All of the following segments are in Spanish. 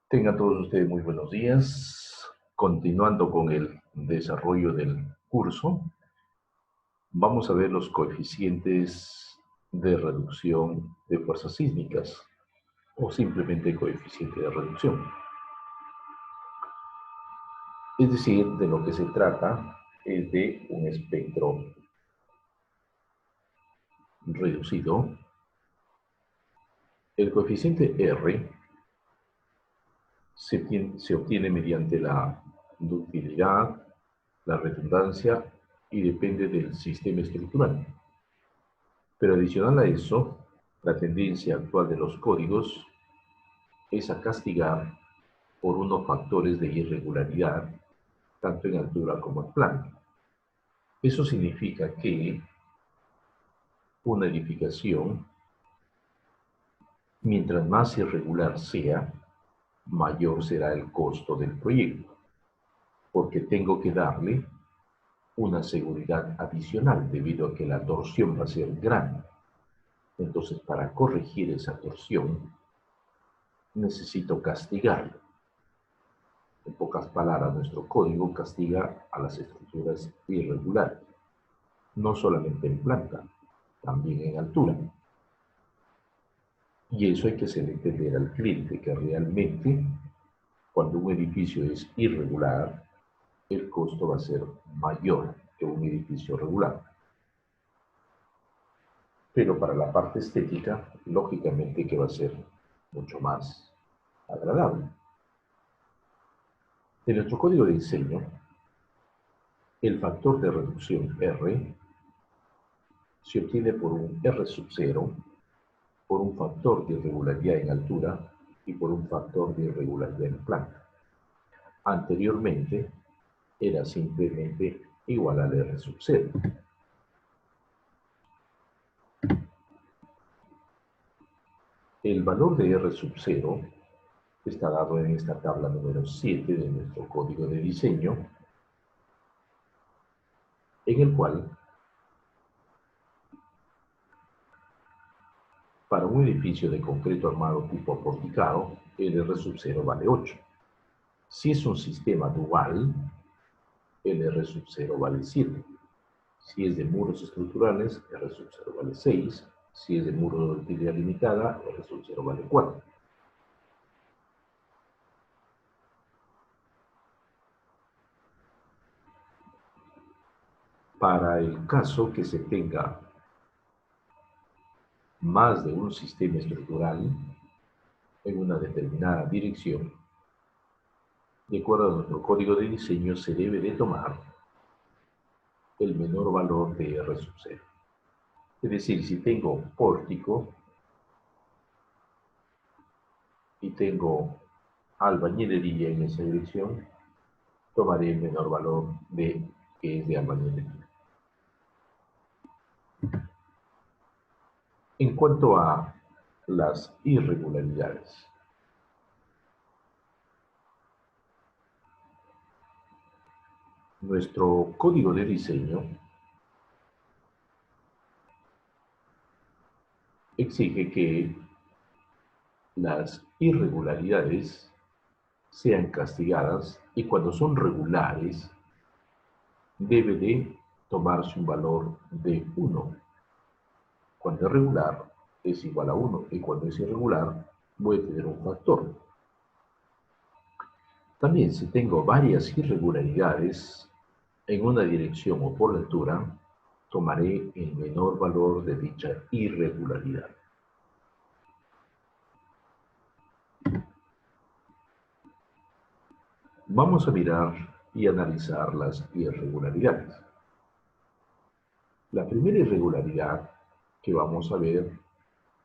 Tengan todos ustedes muy buenos días. Continuando con el desarrollo del curso, vamos a ver los coeficientes de reducción de fuerzas sísmicas o simplemente coeficiente de reducción. Es decir, de lo que se trata es de un espectro reducido. El coeficiente R se obtiene mediante la ductilidad, la redundancia y depende del sistema estructural. Pero adicional a eso, la tendencia actual de los códigos es a castigar por unos factores de irregularidad, tanto en altura como en planta. Eso significa que una edificación, mientras más irregular sea, mayor será el costo del proyecto, porque tengo que darle una seguridad adicional debido a que la torsión va a ser grande. Entonces, para corregir esa torsión, necesito castigarlo. En pocas palabras, nuestro código castiga a las estructuras irregulares, no solamente en planta, también en altura. Y eso hay que hacer entender al cliente, que realmente cuando un edificio es irregular, el costo va a ser mayor que un edificio regular. Pero para la parte estética, lógicamente que va a ser mucho más agradable. En nuestro código de diseño, el factor de reducción R se obtiene por un R sub 0, por un factor de irregularidad en altura y por un factor de irregularidad en planta. Anteriormente era simplemente igual al R sub 0. El valor de R sub 0 está dado en esta tabla número 7 de nuestro código de diseño, en el cual para un edificio de concreto armado tipo porticado, el R sub 0 vale 8. Si es un sistema dual, el R sub 0 vale 7. Si es de muros estructurales, R sub 0 vale 6. Si es de muro de utilidad limitada, R sub 0 vale 4. Para el caso que se tenga más de un sistema estructural en una determinada dirección, de acuerdo a nuestro código de diseño, se debe de tomar el menor valor de R sub 0. Es decir, si tengo pórtico y tengo albañilería en esa dirección, tomaré el menor valor de que es de albañilería. En cuanto a las irregularidades, nuestro código de diseño exige que las irregularidades sean castigadas y cuando son regulares debe de tomarse un valor de 1. Cuando es regular es igual a 1 y cuando es irregular voy a tener un factor. También si tengo varias irregularidades en una dirección o por la altura, tomaré el menor valor de dicha irregularidad. Vamos a mirar y analizar las irregularidades. La primera irregularidad que vamos a ver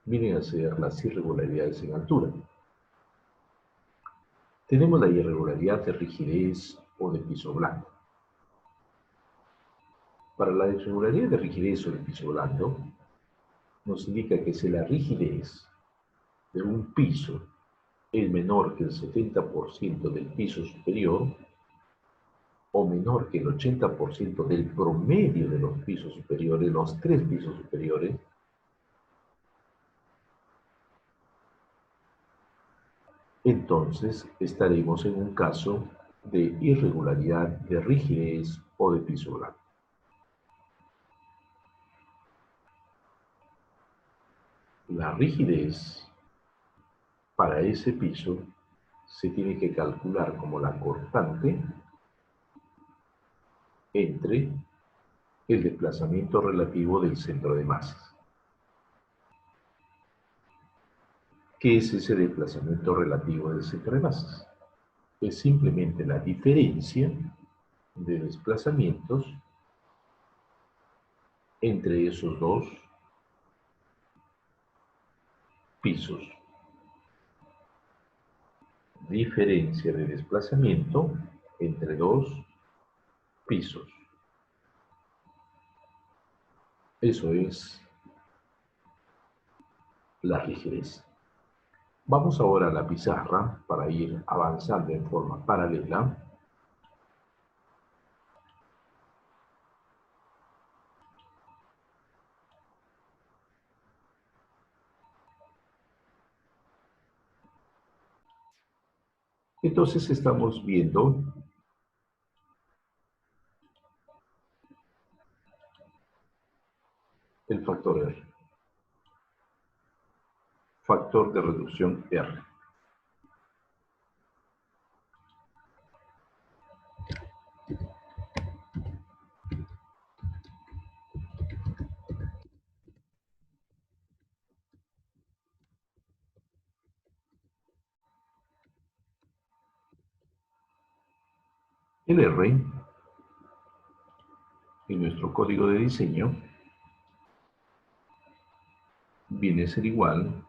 vienen a ser las irregularidades en altura. Tenemos la irregularidad de rigidez o de piso blando. Para la irregularidad de rigidez o de piso blando, nos indica que si la rigidez de un piso es menor que el 70% del piso superior o menor que el 80% del promedio de los pisos superiores, los 3 pisos superiores, entonces estaremos en un caso de irregularidad de rigidez o de piso blando. La rigidez para ese piso se tiene que calcular como la cortante entre el desplazamiento relativo del centro de masas. ¿Qué es ese desplazamiento relativo del centro de masas? Es simplemente la diferencia de desplazamientos entre esos dos pisos. Diferencia de desplazamiento entre dos pisos. Eso es la rigidez. Vamos ahora a la pizarra para ir avanzando en forma paralela. Entonces estamos viendo el factor R. Factor de reducción R. El R en nuestro código de diseño viene a ser igual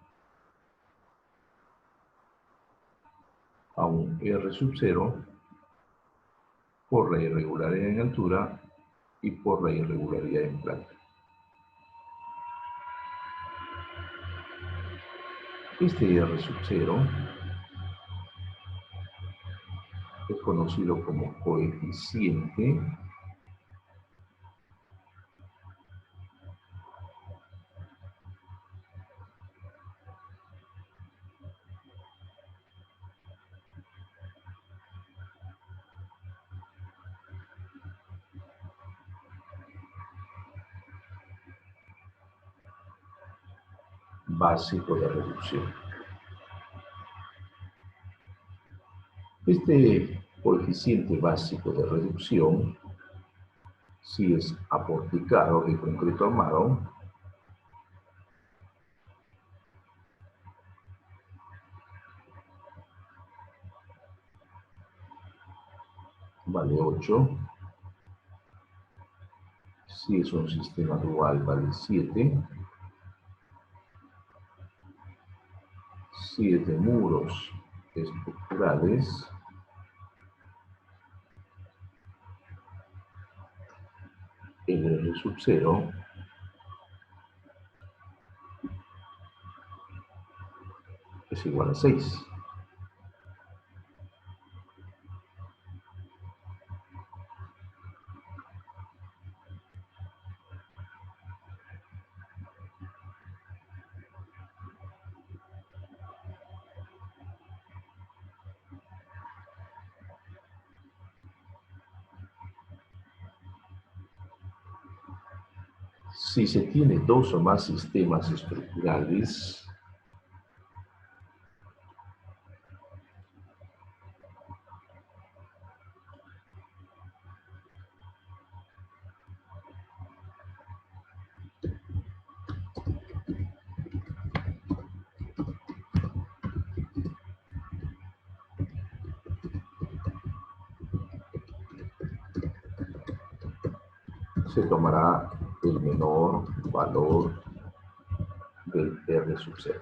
a un R sub 0 por la irregularidad en altura y por la irregularidad en planta. Este R sub 0 es conocido como coeficiente básico de reducción. Este coeficiente básico de reducción, si es aporticado de concreto armado, vale 8. Si es un sistema dual, vale 7. 7 muros estructurales. El R sub 0 es igual a 6. Si se tiene dos o más sistemas estructurales, se tomará el menor valor del R sub 0.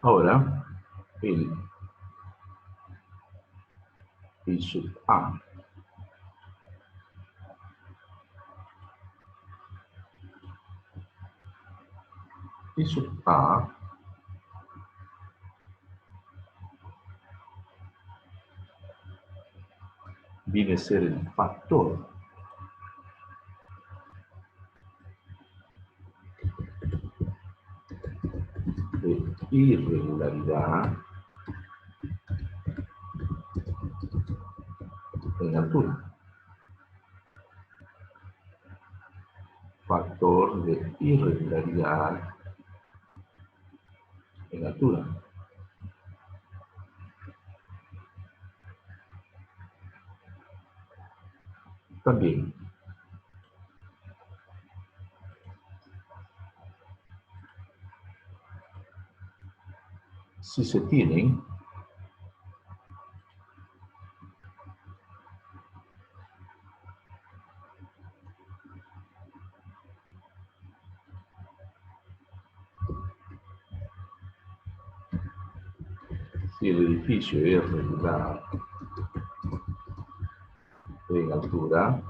Ahora, el sub A y sub A viene a ser el factor de irregularidad en altura. Factor de irregularidad en altura. También, si se tienen si el edificio es regular en altura,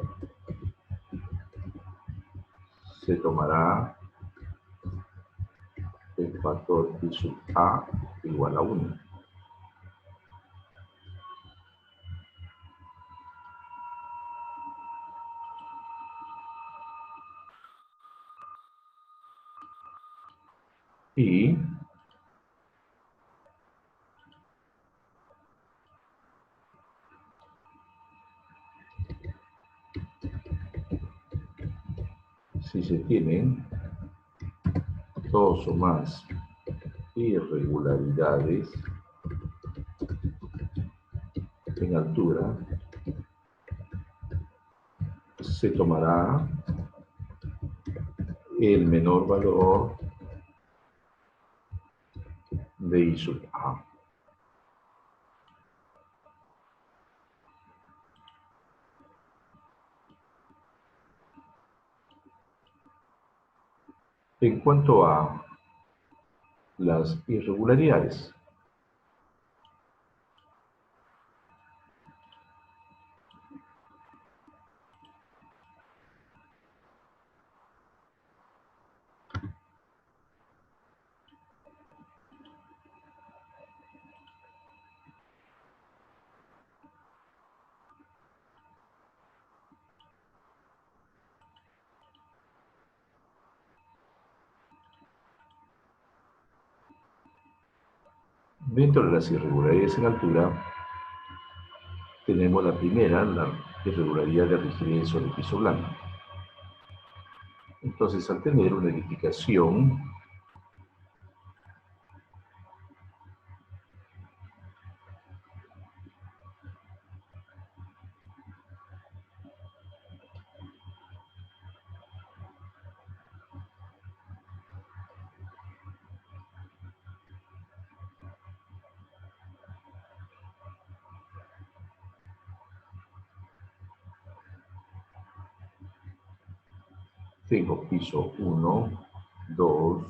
se tomará el factor I sub A igual a 1. Y si se tienen dos o más irregularidades en altura, se tomará el menor valor de I sub A. En cuanto a las irregularidades, dentro de las irregularidades en altura, tenemos la primera, la irregularidad de rigidez sobre el piso blando. Entonces, al tener una edificación tengo piso 1, 2,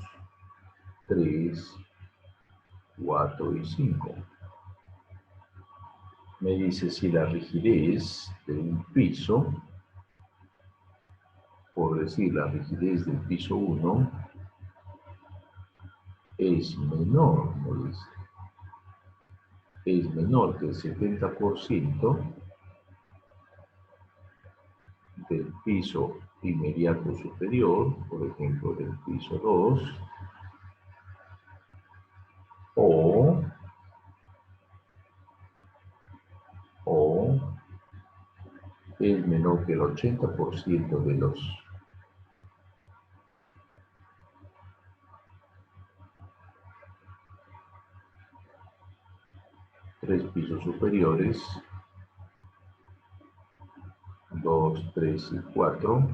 3, 4 y 5. Me dice si la rigidez de un piso, por decir la rigidez del piso 1, es menor, me dice, es menor que el 70% del piso inmediato superior, por ejemplo, del piso 2, o es menor que el 80% de los tres pisos superiores, 2, 3 y 4,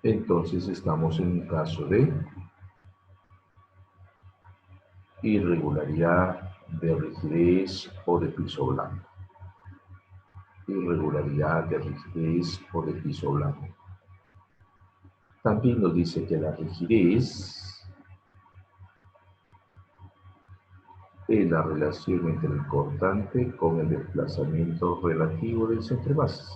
entonces estamos en un caso de irregularidad de rigidez o de piso blando. Irregularidad de rigidez o de piso blando. También nos dice que la rigidez es la relación entre el cortante con el desplazamiento relativo del centro de bases.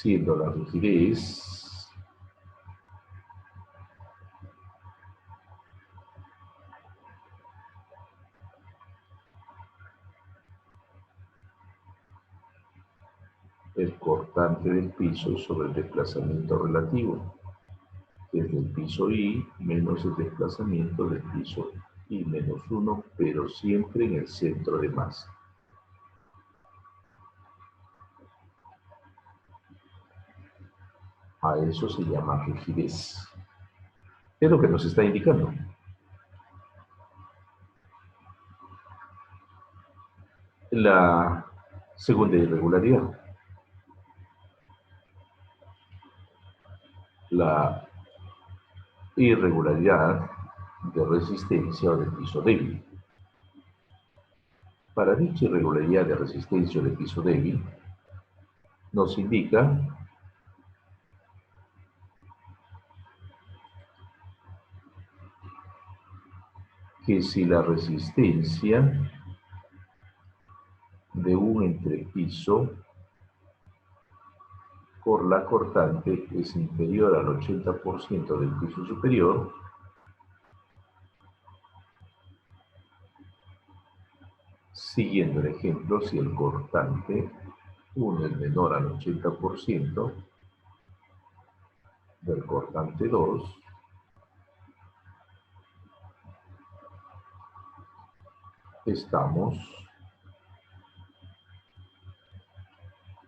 siendo la rigidez el cortante del piso sobre el desplazamiento relativo, desde el piso I menos el desplazamiento del piso I menos 1, pero siempre en el centro de masa. A eso se llama rigidez. Es lo que nos está indicando. La segunda irregularidad. La irregularidad de resistencia o de piso débil. Para dicha irregularidad de resistencia o de piso débil, nos indica que si la resistencia de un entrepiso por la cortante es inferior al 80% del piso superior, siguiendo el ejemplo, si el cortante 1 es menor al 80% del cortante 2, estamos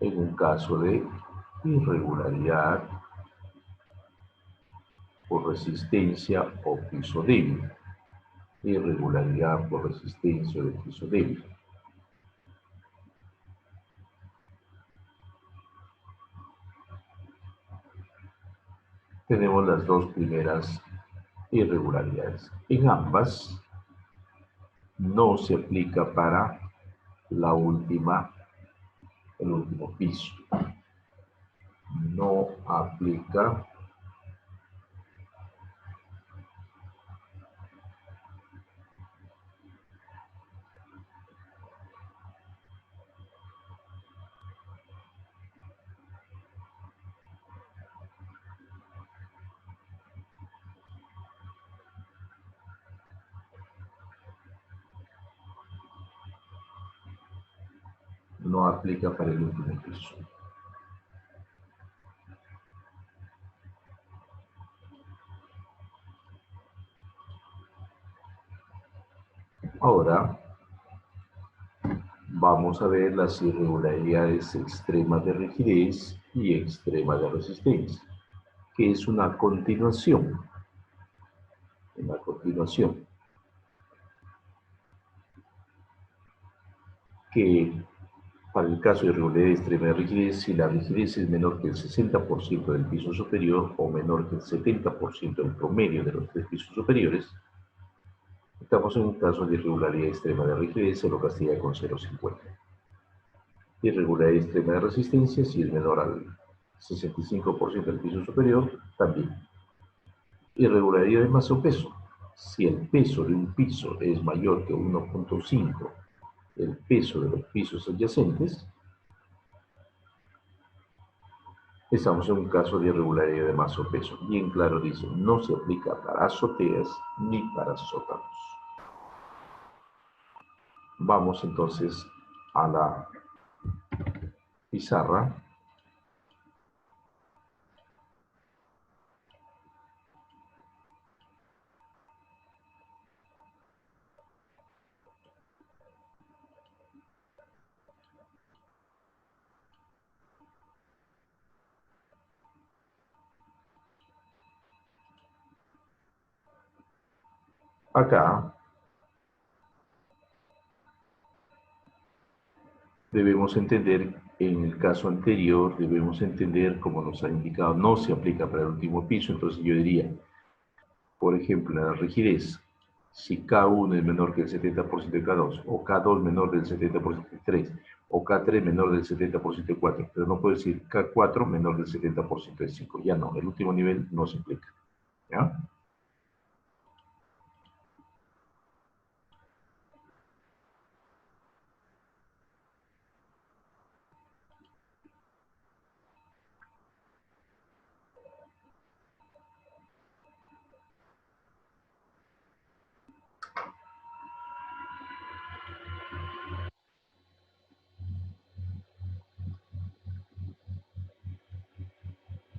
en un caso de irregularidad por resistencia o piso débil. Irregularidad por resistencia de piso débil. Tenemos las dos primeras irregularidades. En ambas no se aplica para el último piso. No aplica para el último piso. Ahora vamos a ver las irregularidades extremas de rigidez y extremas de resistencia, que es una continuación. Que para el caso de irregularidad extrema de rigidez, si la rigidez es menor que el 60% del piso superior o menor que el 70% del promedio de los tres pisos superiores, estamos en un caso de irregularidad extrema de rigidez, se lo castiga con 0,50. Irregularidad extrema de resistencia, si es menor al 65% del piso superior, también. Irregularidad de masa o peso. Si el peso de un piso es mayor que 1,5 el peso de los pisos adyacentes, estamos en un caso de irregularidad de masa o peso. Bien claro dice, no se aplica para azoteas ni para sótanos. Vamos entonces a la pizarra. Acá debemos entender, en el caso anterior, debemos entender, como nos ha indicado, no se aplica para el último piso, entonces yo diría, por ejemplo, la rigidez, si K1 es menor que el 70% de K2, o K2 menor del 70% de 3, o K3 menor del 70% de 4, pero no puedo decir K4 menor del 70% de 5, ya no, el último nivel no se aplica, ¿ya?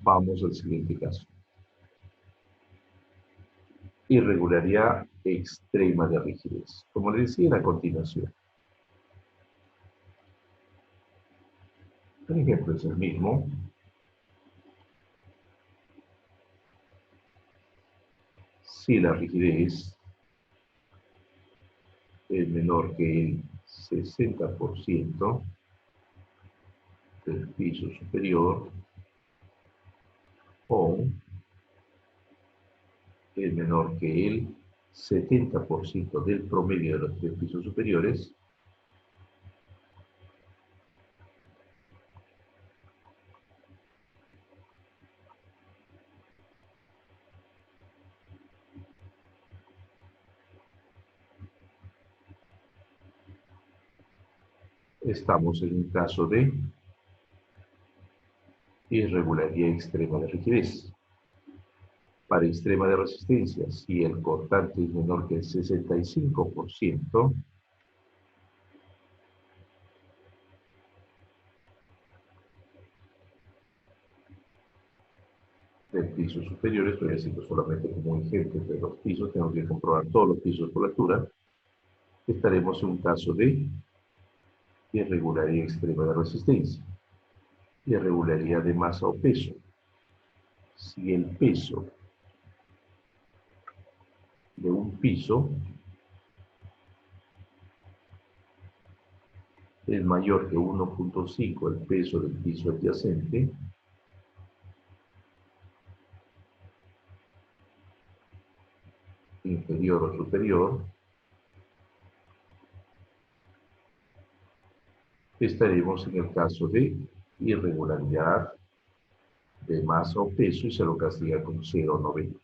Vamos al siguiente caso. Irregularidad extrema de rigidez. Como le decía a continuación, el ejemplo es el mismo. Si la rigidez es menor que el 60% del piso superior o es menor que el 70% del promedio de los tres pisos superiores, estamos en un caso de irregularidad extrema de rigidez. Para extrema de resistencia, si el cortante es menor que el 65% del piso superior, estoy haciendo solamente como un ejemplo de los pisos, tengo que comprobar todos los pisos por altura, estaremos en un caso de irregularidad extrema de resistencia. Irregularidad de masa o peso. Si el peso de un piso es mayor que 1.5 el peso del piso adyacente, inferior o superior, estaremos en el caso de irregularidad de masa o peso y se lo castiga con 0,90.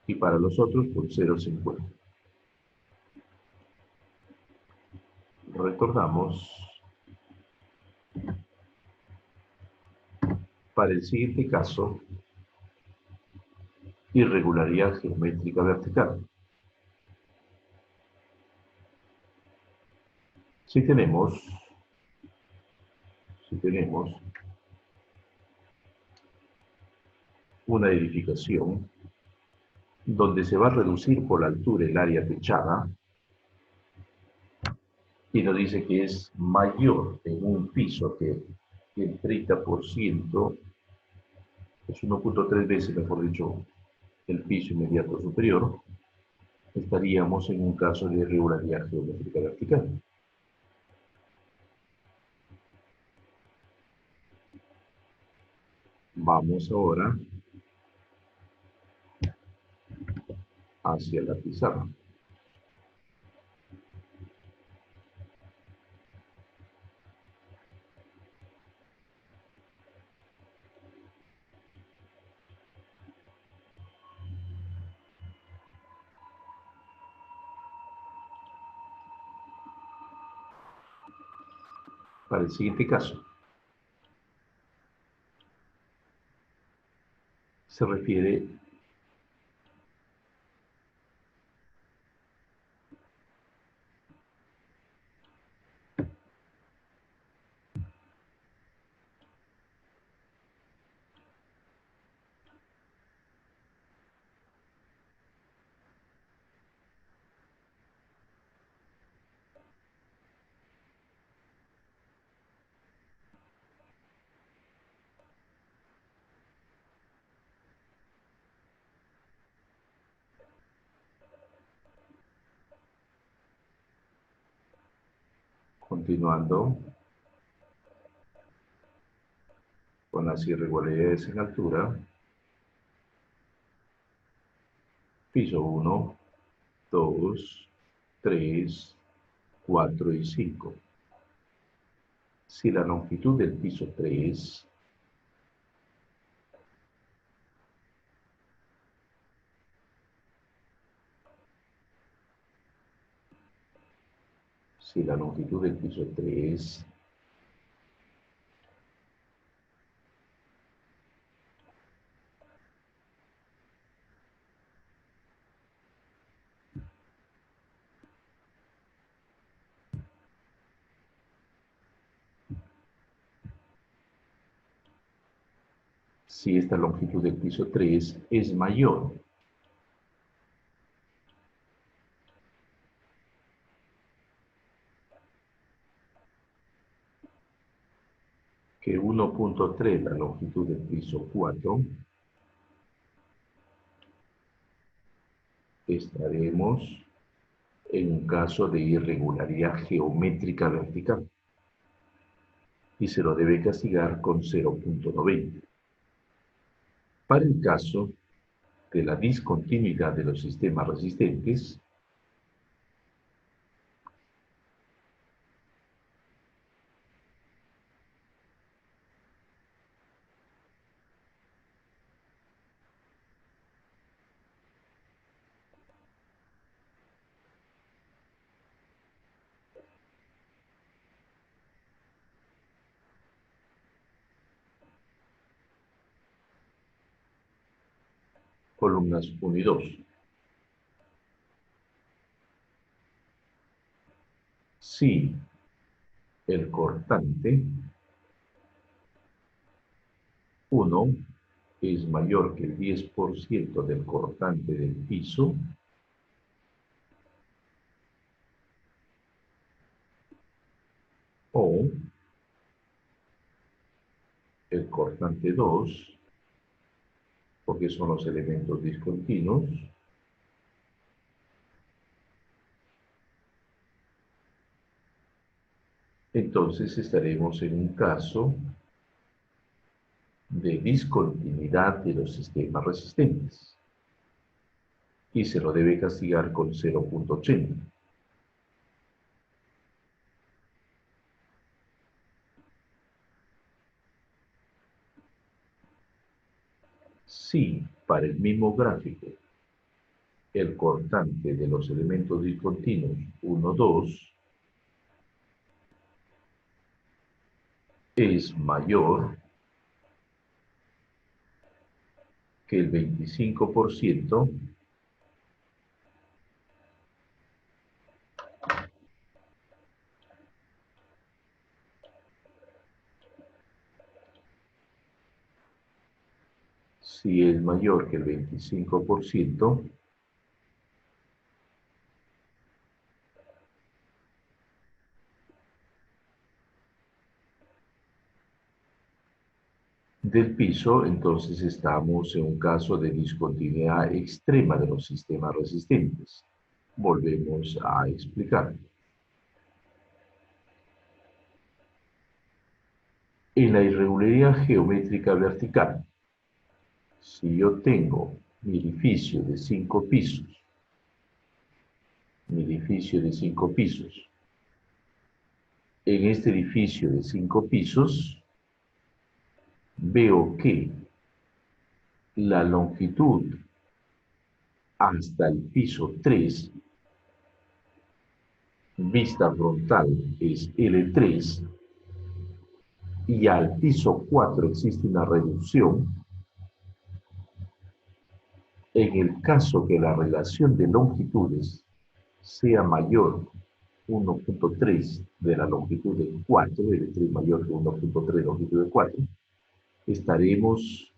Y para los otros con 0,50. Recordamos, para el siguiente caso, irregularidad geométrica vertical. Si tenemos una edificación donde se va a reducir por la altura el área techada y nos dice que es mayor en un piso que el 30%, es 1.3 veces, mejor dicho, el piso inmediato superior, estaríamos en un caso de irregularidad geométrica vertical. Vamos ahora hacia la pizarra. Para el siguiente caso, se refiere continuando con las irregularidades en altura, piso 1, 2, 3, 4 y 5. Si la longitud del piso 3 si la longitud del piso 3 si esta longitud del piso 3 es mayor que 1.3 la longitud del piso 4, estaremos en un caso de irregularidad geométrica vertical y se lo debe castigar con 0.90. Para el caso de la discontinuidad de los sistemas resistentes, columnas 1 y 2. Si el cortante 1 es mayor que el 10% del cortante del piso, o el cortante 2, porque son los elementos discontinuos, entonces estaremos en un caso de discontinuidad de los sistemas resistentes y se lo debe castigar con 0.80. Si para el mismo gráfico el cortante de los elementos discontinuos 1, 2 es mayor que el 25%, si es mayor que el 25%, del piso, entonces estamos en un caso de discontinuidad extrema de los sistemas resistentes. Volvemos a explicar. En la irregularidad geométrica vertical, si yo tengo mi edificio de 5 pisos, en este edificio de 5 pisos, veo que la longitud hasta el piso 3, vista frontal, es L3, y al piso 4 existe una reducción. En el caso que la relación de longitudes sea mayor 1.3 de la longitud de 4, L3 mayor que 1.3 longitud de 4, estaremos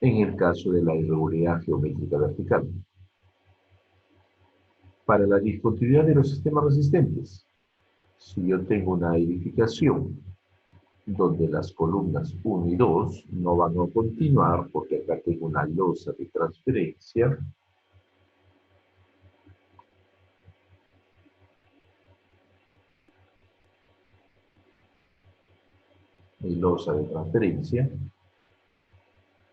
en el caso de la irregularidad geométrica vertical. Para la discontinuidad de los sistemas resistentes, si yo tengo una edificación donde las columnas 1 y 2 no van a continuar porque acá tengo una losa de transferencia,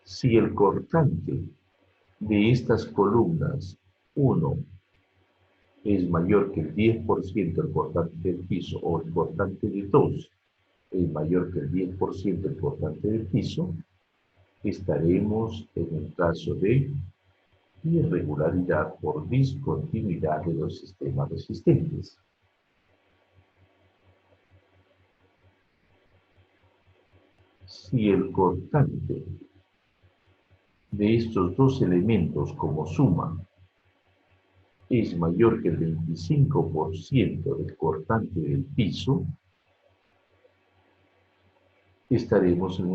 si el cortante de estas columnas 1 es mayor que el 10% el cortante del piso, o el cortante de 2 es mayor que el 10% el cortante del piso, estaremos en un caso de irregularidad por discontinuidad de los sistemas resistentes. Si el cortante de estos dos elementos como suma es mayor que el 25% del cortante del piso, estaremos en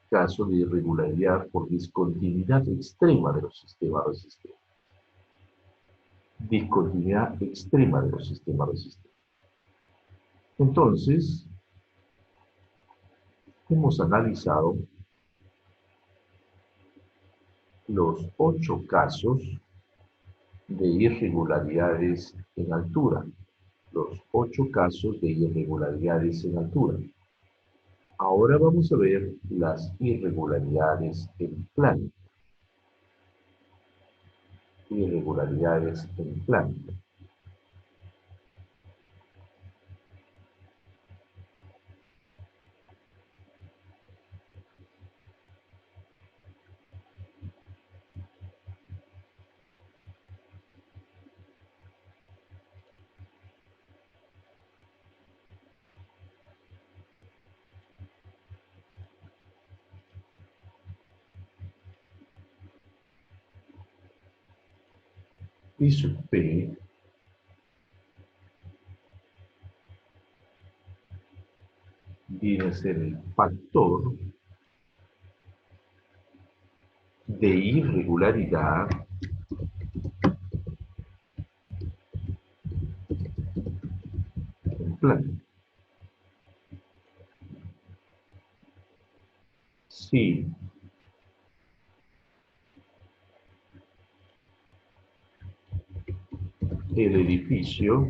caso de irregularidad por discontinuidad extrema de los sistemas resistentes. Discontinuidad extrema de los sistemas resistentes. Entonces, hemos analizado los 8 casos de irregularidades en altura. Los 8 casos de irregularidades en altura. Ahora vamos a ver las irregularidades en planta. Irregularidades en planta. Y sub P viene a ser el factor de irregularidad en planta. Si el edificio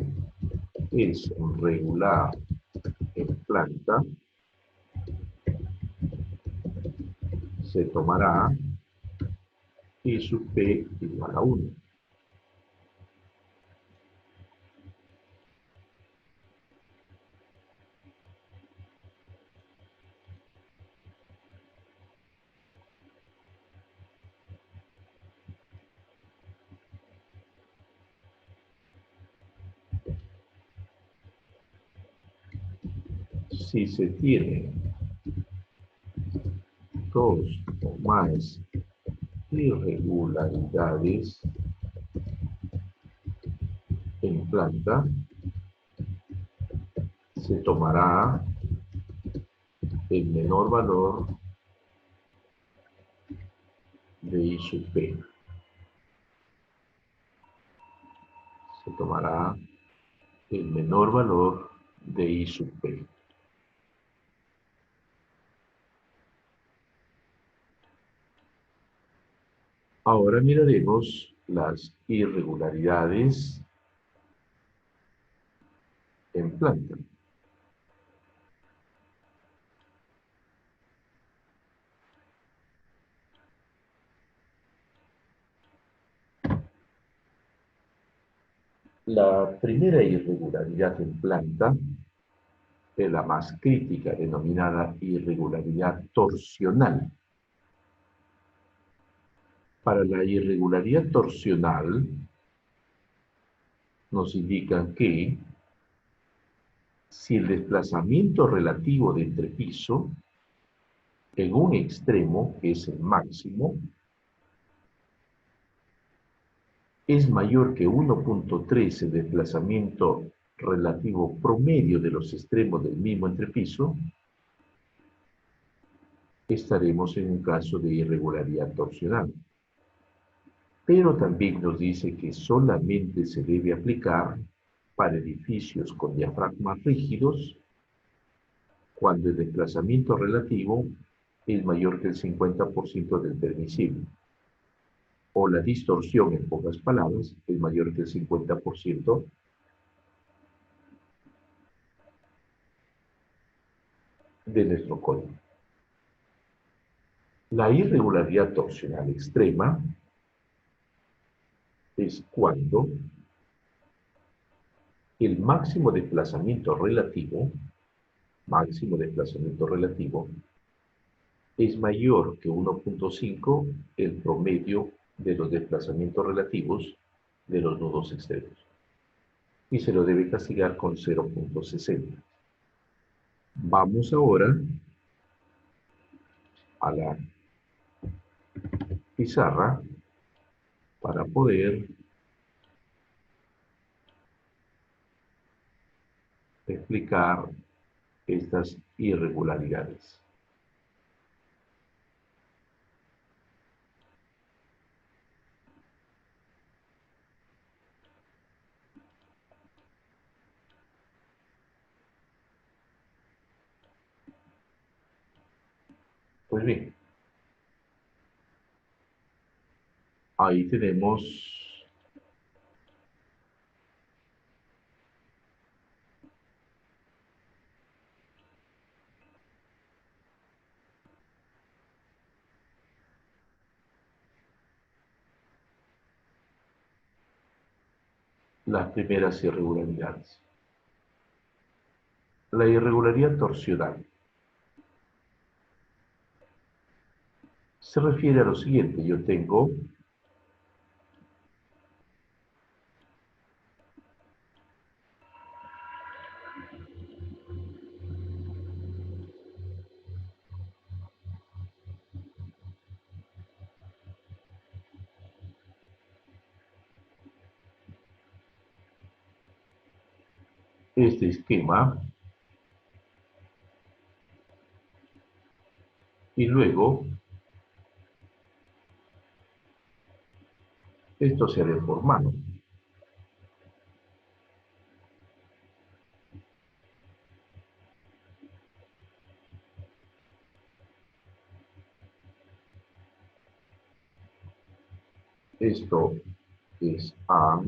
es regular en planta, se tomará I sub P igual a 1. Si se tiene 2 o más irregularidades en planta, se tomará el menor valor de I sub P. Se tomará el menor valor de I sub P. Ahora miraremos las irregularidades en planta. La primera irregularidad en planta es la más crítica, denominada irregularidad torsional. Para la irregularidad torsional, nos indican que si el desplazamiento relativo de entrepiso en un extremo, que es el máximo, es mayor que 1.3 el desplazamiento relativo promedio de los extremos del mismo entrepiso, estaremos en un caso de irregularidad torsional. Pero también nos dice que solamente se debe aplicar para edificios con diafragmas rígidos cuando el desplazamiento relativo es mayor que el 50% del permisible, o la distorsión, en pocas palabras, es mayor que el 50% de nuestro código. La irregularidad torsional extrema es cuando el máximo desplazamiento relativo es mayor que 1.5 el promedio de los desplazamientos relativos de los nodos extremos. Y se lo debe castigar con 0.60. Vamos ahora a la pizarra para poder explicar estas irregularidades. Pues bien, ahí tenemos las primeras irregularidades. La irregularidad torsional se refiere a lo siguiente. Yo tengo este esquema y luego esto se hará por mano. Esto es A,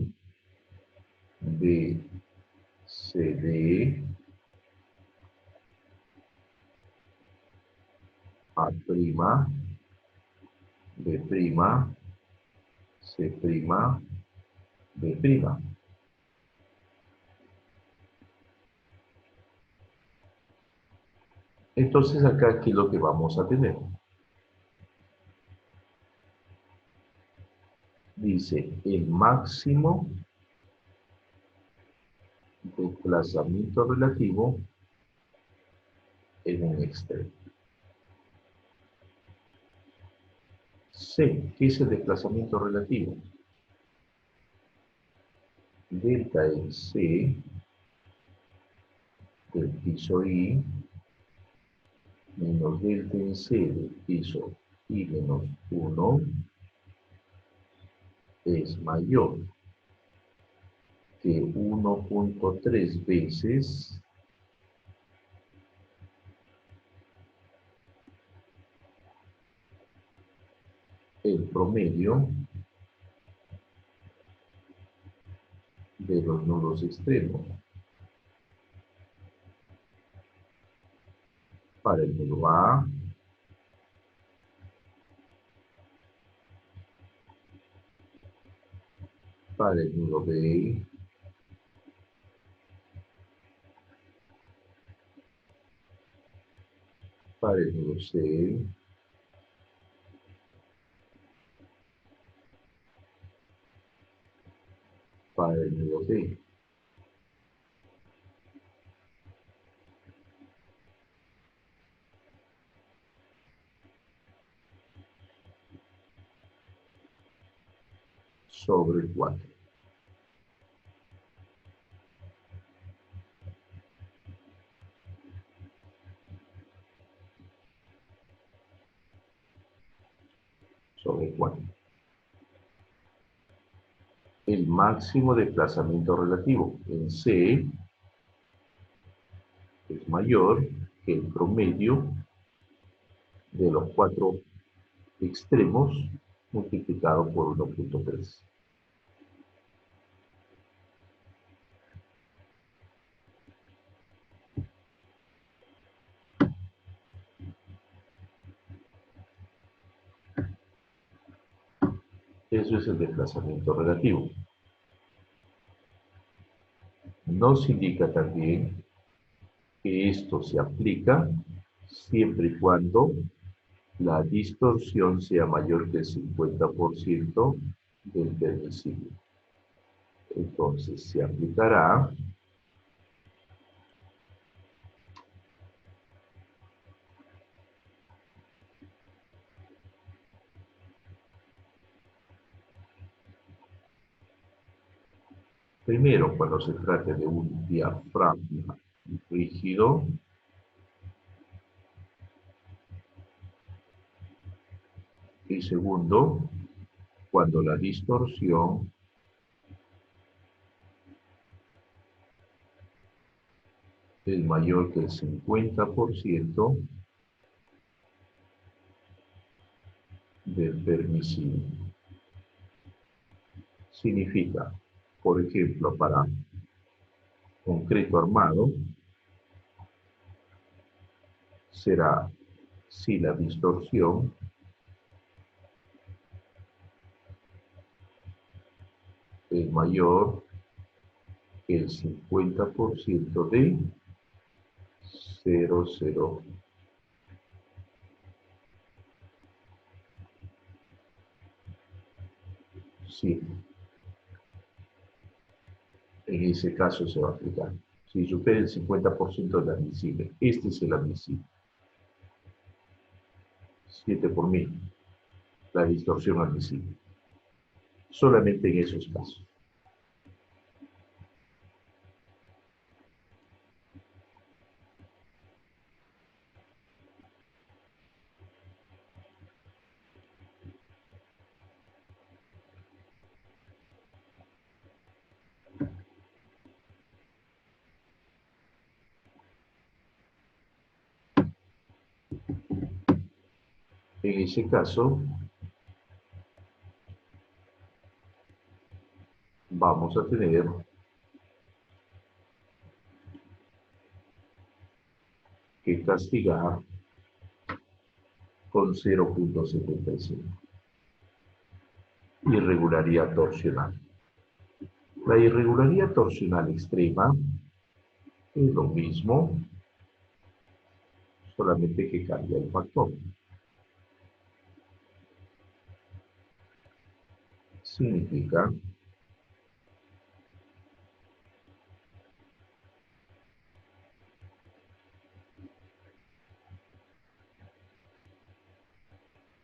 B, C, D, A', B', C', B'. Entonces acá, ¿qué es lo que vamos a tener? Dice el máximo desplazamiento relativo en un extremo. C, ¿qué es el desplazamiento relativo? Delta en C del piso I menos delta en C del piso I menos 1 es mayor que 1.3 veces el promedio de los nudos extremos para el nudo A, para el nudo B, para el nudo C, para el nudo D. Sobre 4. Sobre 4. El máximo desplazamiento relativo en C es mayor que el promedio de los 4 extremos multiplicado por 1.3. Eso es el desplazamiento relativo. Nos indica también que esto se aplica siempre y cuando la distorsión sea mayor que el 50% del permisible. Entonces se aplicará primero cuando se trate de un diafragma rígido, y segundo cuando la distorsión es mayor que el 50% del permisivo. Significa, por ejemplo, para concreto armado, será si la distorsión es mayor que el 50% de 0,0. Sí, en ese caso se va a aplicar. Si supera el 50% de admisible, este es el admisible. 7 por 1000, la distorsión admisible. Solamente en esos casos. En ese caso, vamos a tener que castigar con 0,75. Irregularidad torsional. La irregularidad torsional extrema es lo mismo, solamente que cambia el factor. Significa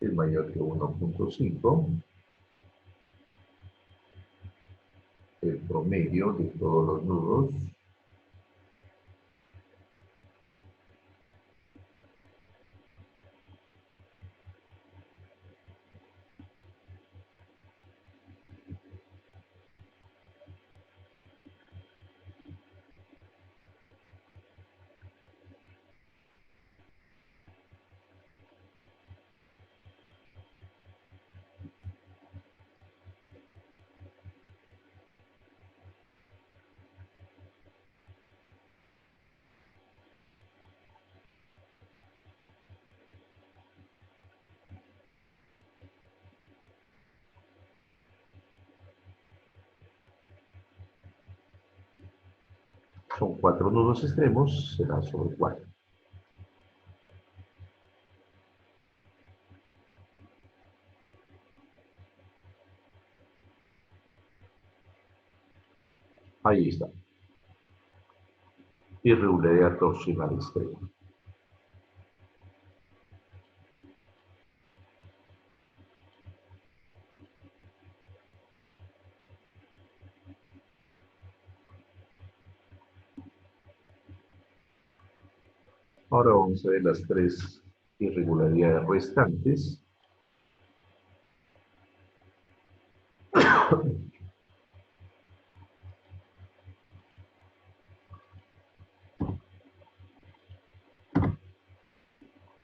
es mayor que 1,5, el promedio de todos los nudos son 4 nudos extremos, será sobre 4. Ahí está. Irregularidad torsional extrema. Ahora vamos a ver las 3 irregularidades restantes.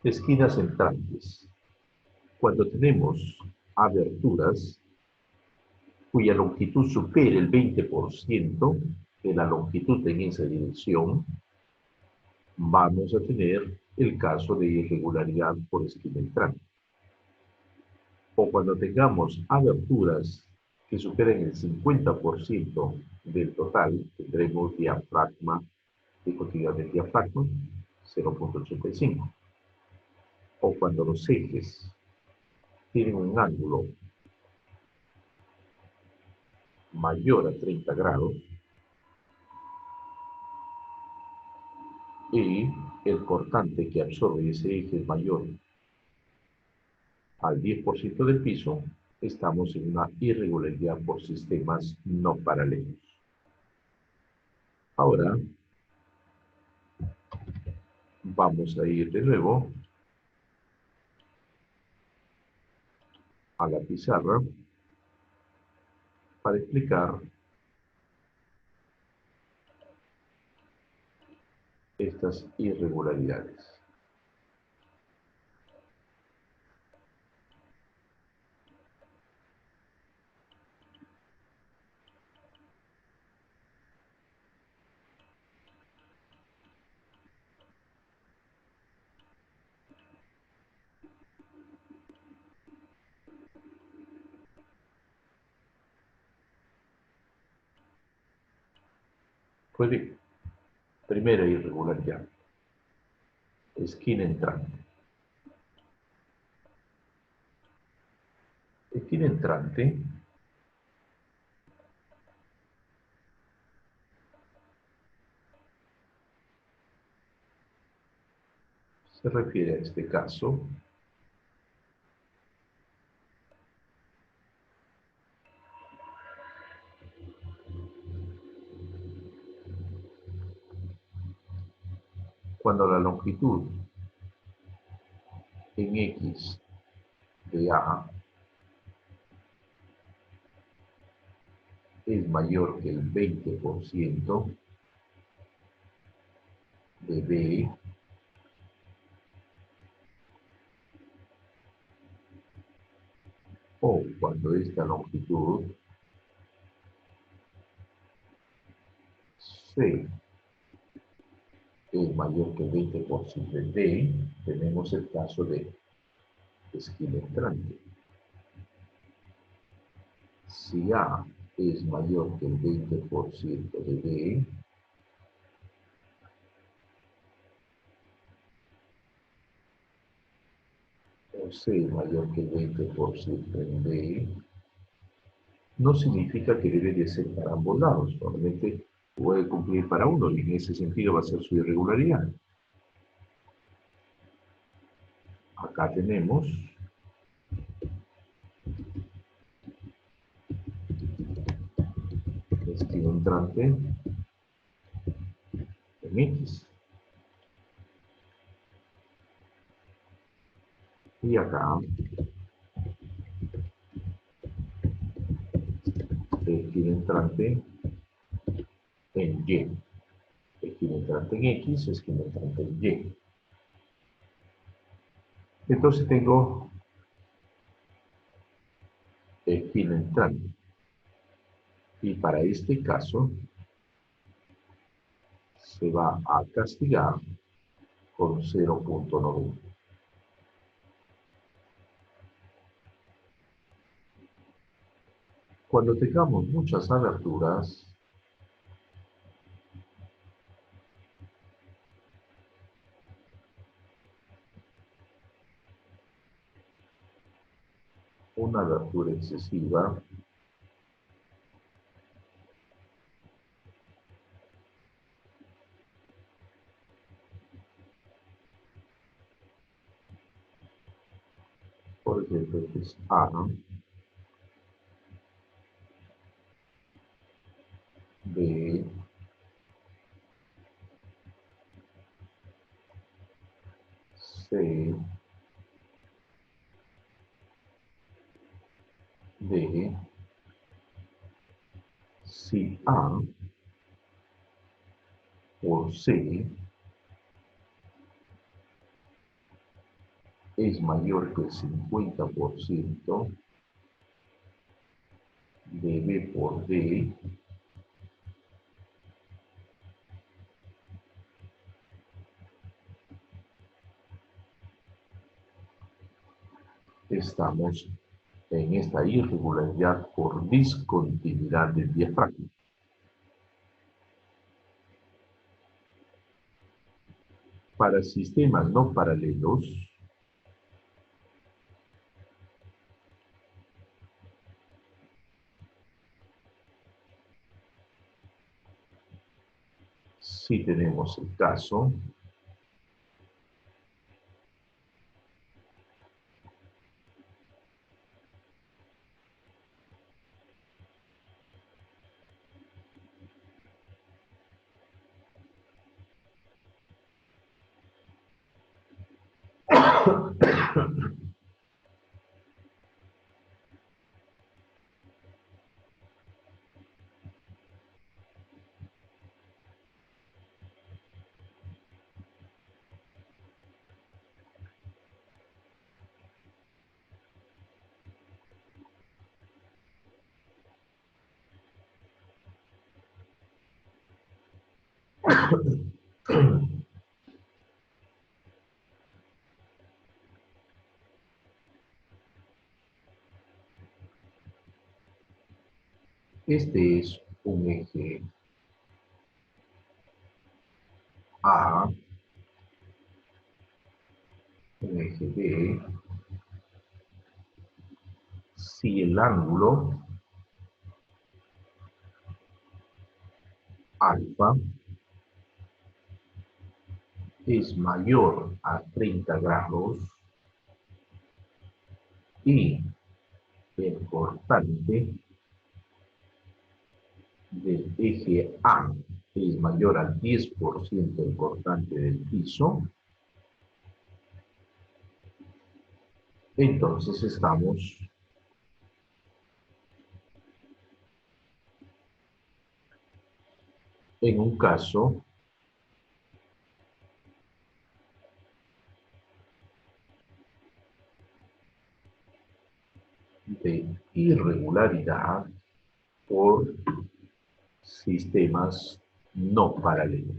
Esquinas entrantes. Cuando tenemos aberturas cuya longitud supere el 20% de la longitud en esa dirección, vamos a tener el caso de irregularidad por esquina entrante. O cuando tengamos aberturas que superen el 50% del total, tendremos diafragma de continuidad del diafragma, 0,85. O cuando los ejes tienen un ángulo mayor a 30 grados y el cortante que absorbe ese eje es mayor al 10% del piso, estamos en una irregularidad por sistemas no paralelos. Ahora vamos a ir de nuevo a la pizarra para explicar estas irregularidades. Puede, primera irregularidad, esquina entrante. Esquina entrante se refiere a este caso cuando la longitud en X de A es mayor que el 20% de B o cuando esta longitud C es mayor que el 20% de D, tenemos el caso de esquina entrante. Si A es mayor que el 20% de D, o C es mayor que el 20% de D, no significa que debe de ser para ambos lados, solamente puede cumplir para uno y en ese sentido va a ser su irregularidad. Acá tenemos esquina entrante en X. Y acá esquina entrante en Y. Esquina entrante en X, esquina entrante en Y. Entonces tengo esquina entrante. Y para este caso se va a castigar con 0.90. Cuando tengamos muchas aberturas, una abertura excesiva por ejemplo, este es A, B, C, D, si A por C es mayor que el 50% de B por D, estamos en esta irregularidad por discontinuidad del diafragma. Para sistemas no paralelos, si tenemos el caso este es un eje un eje B, si el ángulo alfa es mayor a 30 grados y el cortante del eje A es mayor al 10% del cortante del piso, entonces estamos en un caso de irregularidad por sistemas no paralelos.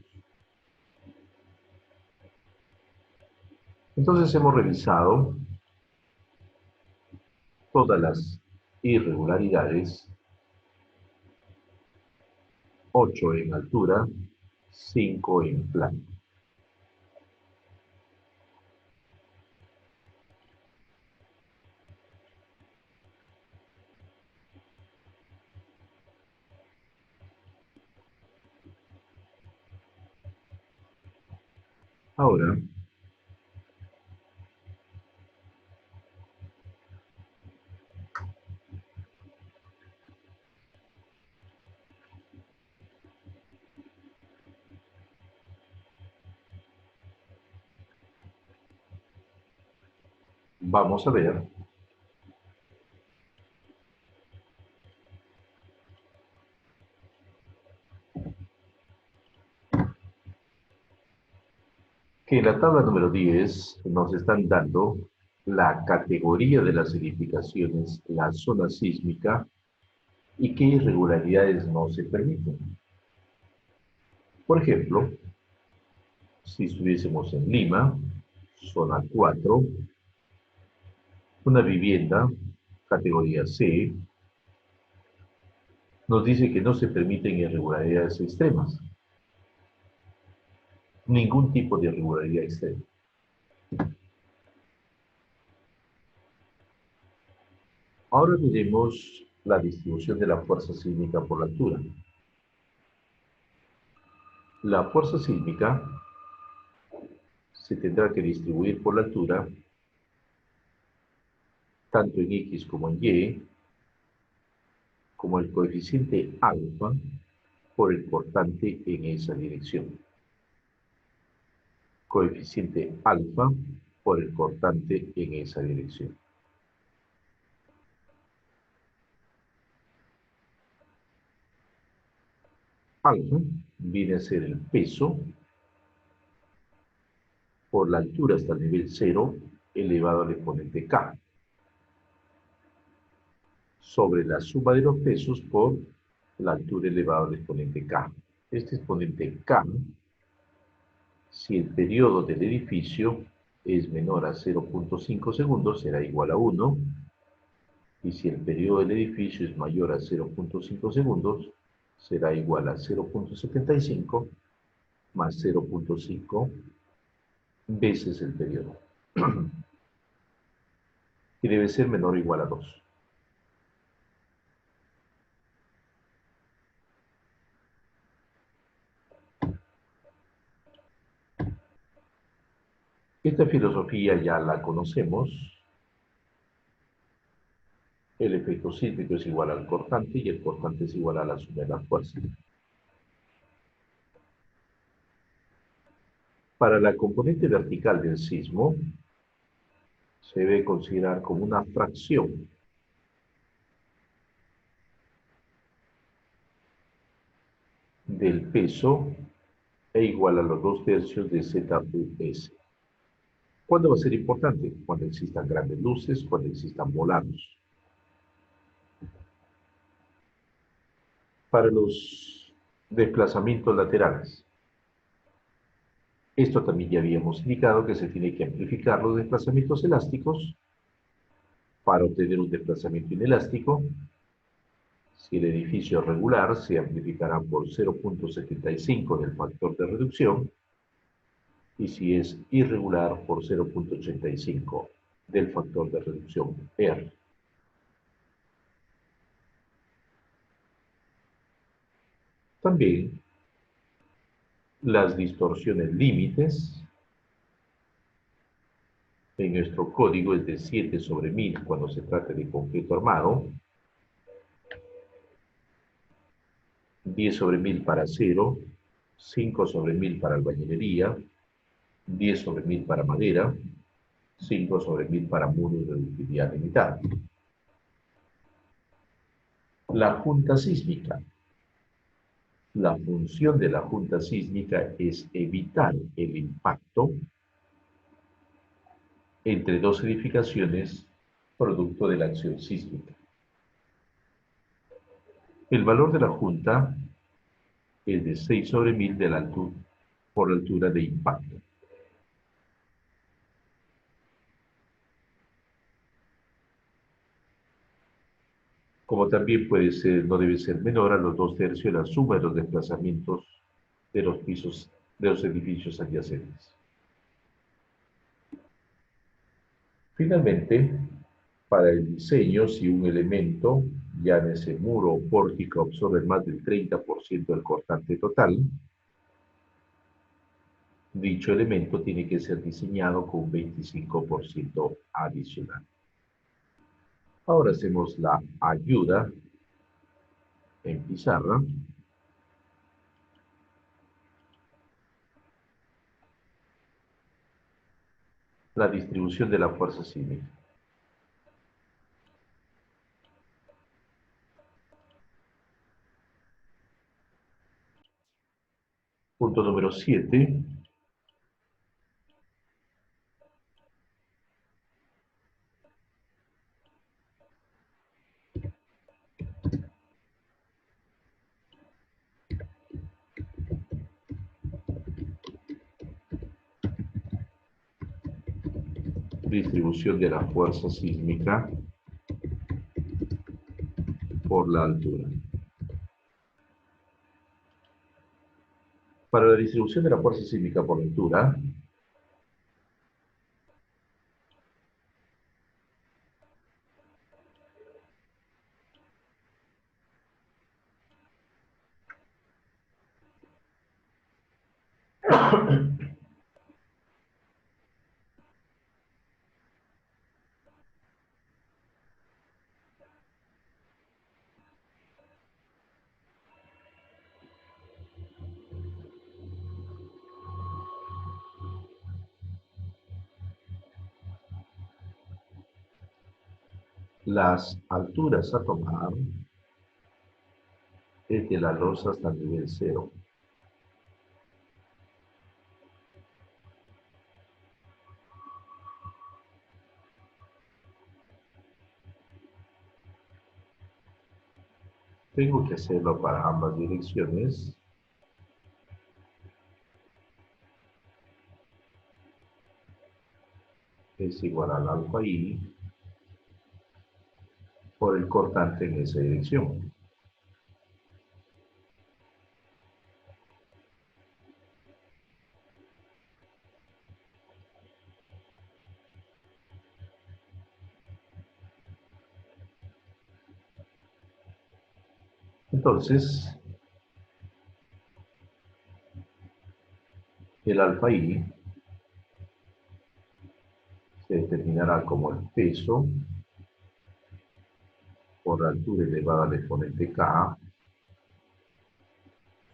Entonces hemos revisado todas las irregularidades, 8 en altura, 5 en plano. Ahora, vamos a ver que en la tabla número 10 nos están dando la categoría de las edificaciones, la zona sísmica y qué irregularidades no se permiten. Por ejemplo, si estuviésemos en Lima, zona 4, una vivienda, categoría C, nos dice que no se permiten irregularidades extremas. Ningún tipo de irregularidad extrema. Ahora veremos la distribución de la fuerza sísmica por la altura. La fuerza sísmica se tendrá que distribuir por la altura, tanto en X como en Y, como el coeficiente alfa por el cortante en esa dirección. Coeficiente alfa por el cortante en esa dirección. Alfa viene a ser el peso por la altura hasta el nivel 0 elevado al exponente k, sobre la suma de los pesos por la altura elevada al exponente k. Este exponente k, si el periodo del edificio es menor a 0.5 segundos, será igual a 1, y si el periodo del edificio es mayor a 0.5 segundos, será igual a 0.75 más 0.5 veces el periodo, y debe ser menor o igual a 2. Esta filosofía ya la conocemos. El efecto sísmico es igual al cortante y el cortante es igual a la suma de las fuerzas. Para la componente vertical del sismo, se debe considerar como una fracción del peso e igual a los 2/3 de ZUS. ¿Cuándo va a ser importante? Cuando existan grandes luces, cuando existan volados. Para los desplazamientos laterales, esto también ya habíamos indicado que se tiene que amplificar los desplazamientos elásticos para obtener un desplazamiento inelástico. Si el edificio es regular, se amplificará por 0.75 del factor de reducción, y si es irregular por 0,85 del factor de reducción R. También las distorsiones límites en nuestro código es de 7 sobre 1000 cuando se trata de concreto armado, 10 sobre 1000 para acero, 5 sobre 1000 para albañilería, 10 sobre 1000 para madera, 5 sobre 1000 para muros de utilidad limitada. La junta sísmica. La función de la junta sísmica es evitar el impacto entre dos edificaciones producto de la acción sísmica. El valor de la junta es de 6 sobre 1000 de la altura, por altura de impacto. Como también puede ser, no debe ser menor a los 2/3 de la suma de los desplazamientos de los pisos de los edificios adyacentes. Finalmente, para el diseño, si un elemento, llámese muro o pórtico, absorbe más del 30% del cortante total, dicho elemento tiene que ser diseñado con un 25% adicional. Ahora hacemos la ayuda en pizarra. La distribución de la fuerza sísmica. Punto número 7. Distribución de la fuerza sísmica por la altura. Para la distribución de la fuerza sísmica por la altura, las alturas a tomar es de la losa hasta el nivel 0. Tengo que hacerlo para ambas direcciones. Es igual al alfa I por el cortante en esa dirección. Entonces, el alfa I se determinará como el peso por altura elevada al exponente K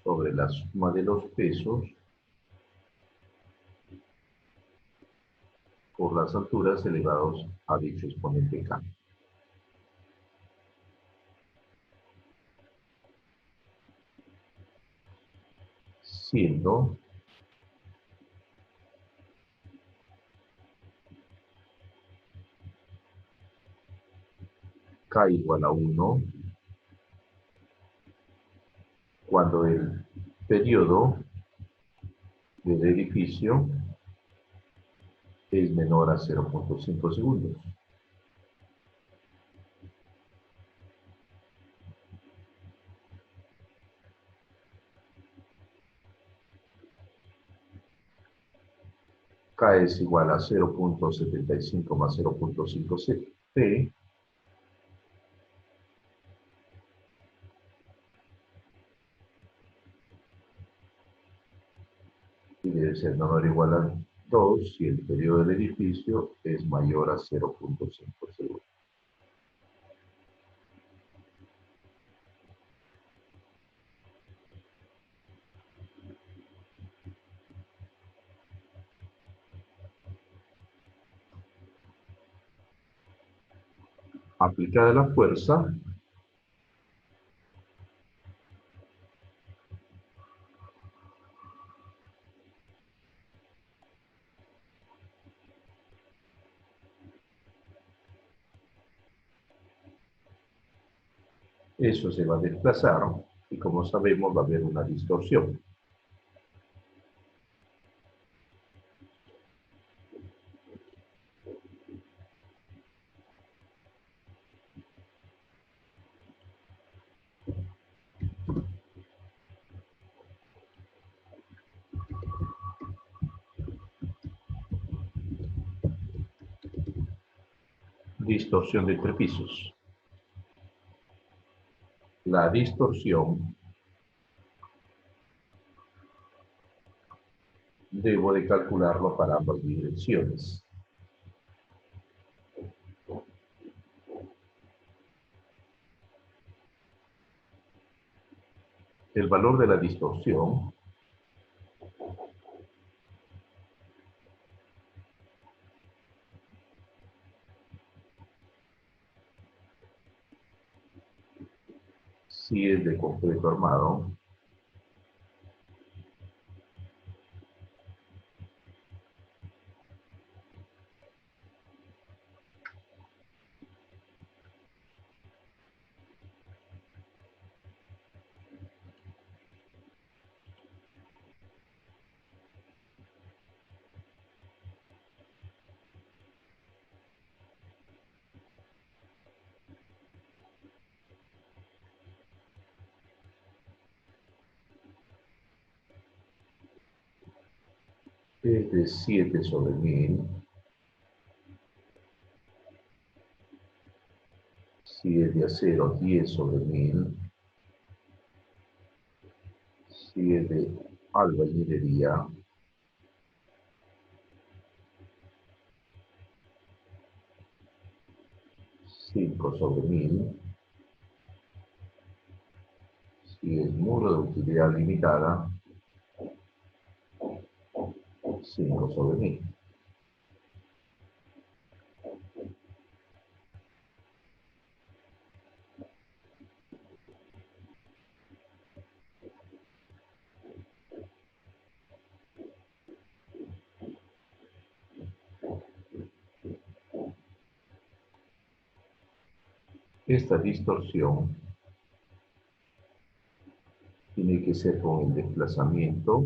sobre la suma de los pesos por las alturas elevados a dicho exponente K. Siendo K igual a 1 cuando el periodo del edificio es menor a 0,5 segundos. K es igual a 0.75 más 0.5 T, y debe ser menor o igual a 2 si el periodo del edificio es mayor a 0.5 segundos. Aplicada la fuerza, eso se va a desplazar y como sabemos va a haber una distorsión. Distorsión de entre pisos. La distorsión debo de calcularlo para ambas direcciones. El valor de la distorsión si es de concreto armado es de 7 sobre 1000, si es de acero 10 sobre 1000, si es de albañilería 5 sobre 1000, si es muro de utilidad limitada 5 sobre 1000. Esta distorsión tiene que ser con el desplazamiento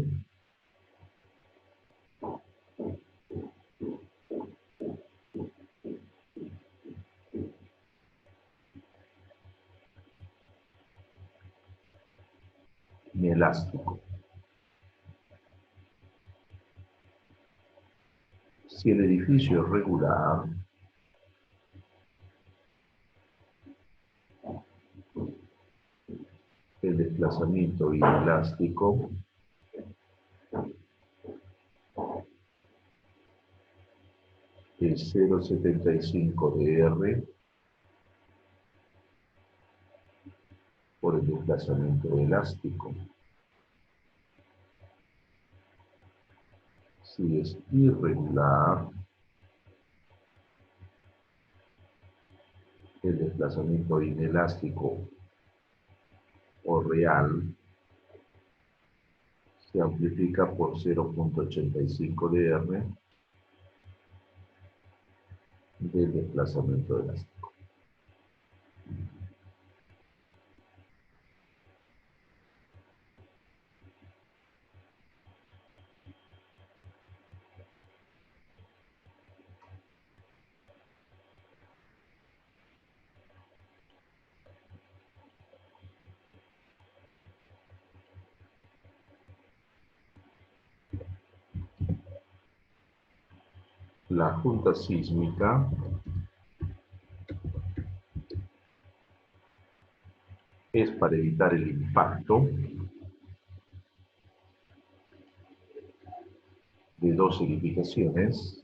inelástico. Si el edificio es regular, el desplazamiento inelástico es 0,75 de R por el desplazamiento elástico. Si es irregular, el desplazamiento inelástico o real se amplifica por 0,85 de R del desplazamiento elástico. La junta sísmica es para evitar el impacto de dos edificaciones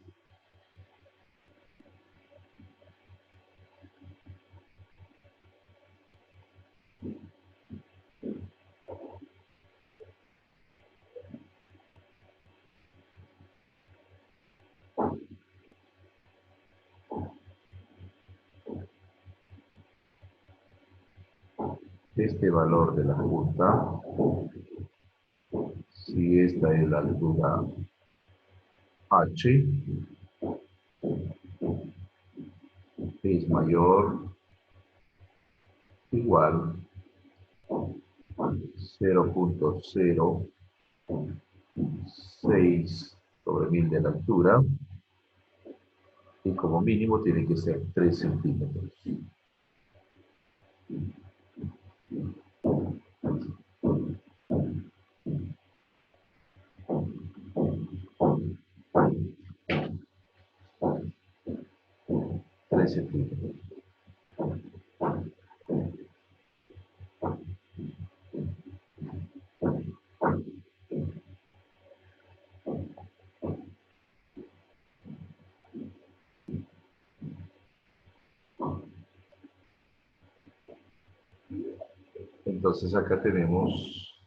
este valor de la junta, si esta es la altura H, es mayor o igual 0.06 sobre 1000 de la altura y como mínimo tiene que ser 3 centímetros. Entonces acá tenemos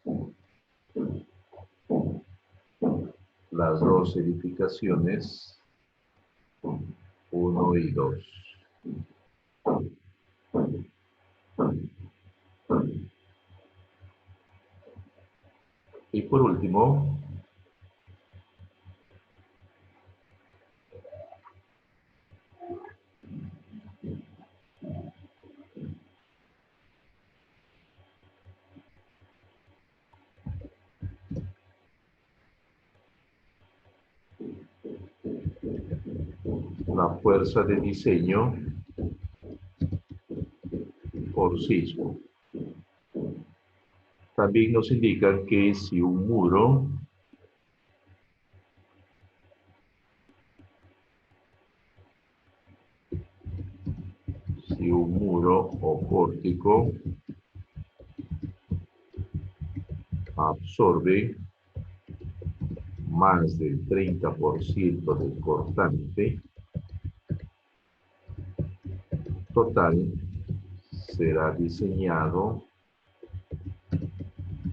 las dos edificaciones 1 y 2. Y por último, la fuerza de diseño por sismo. También nos indican que si un muro o pórtico absorbe más del 30% del cortante total, será diseñado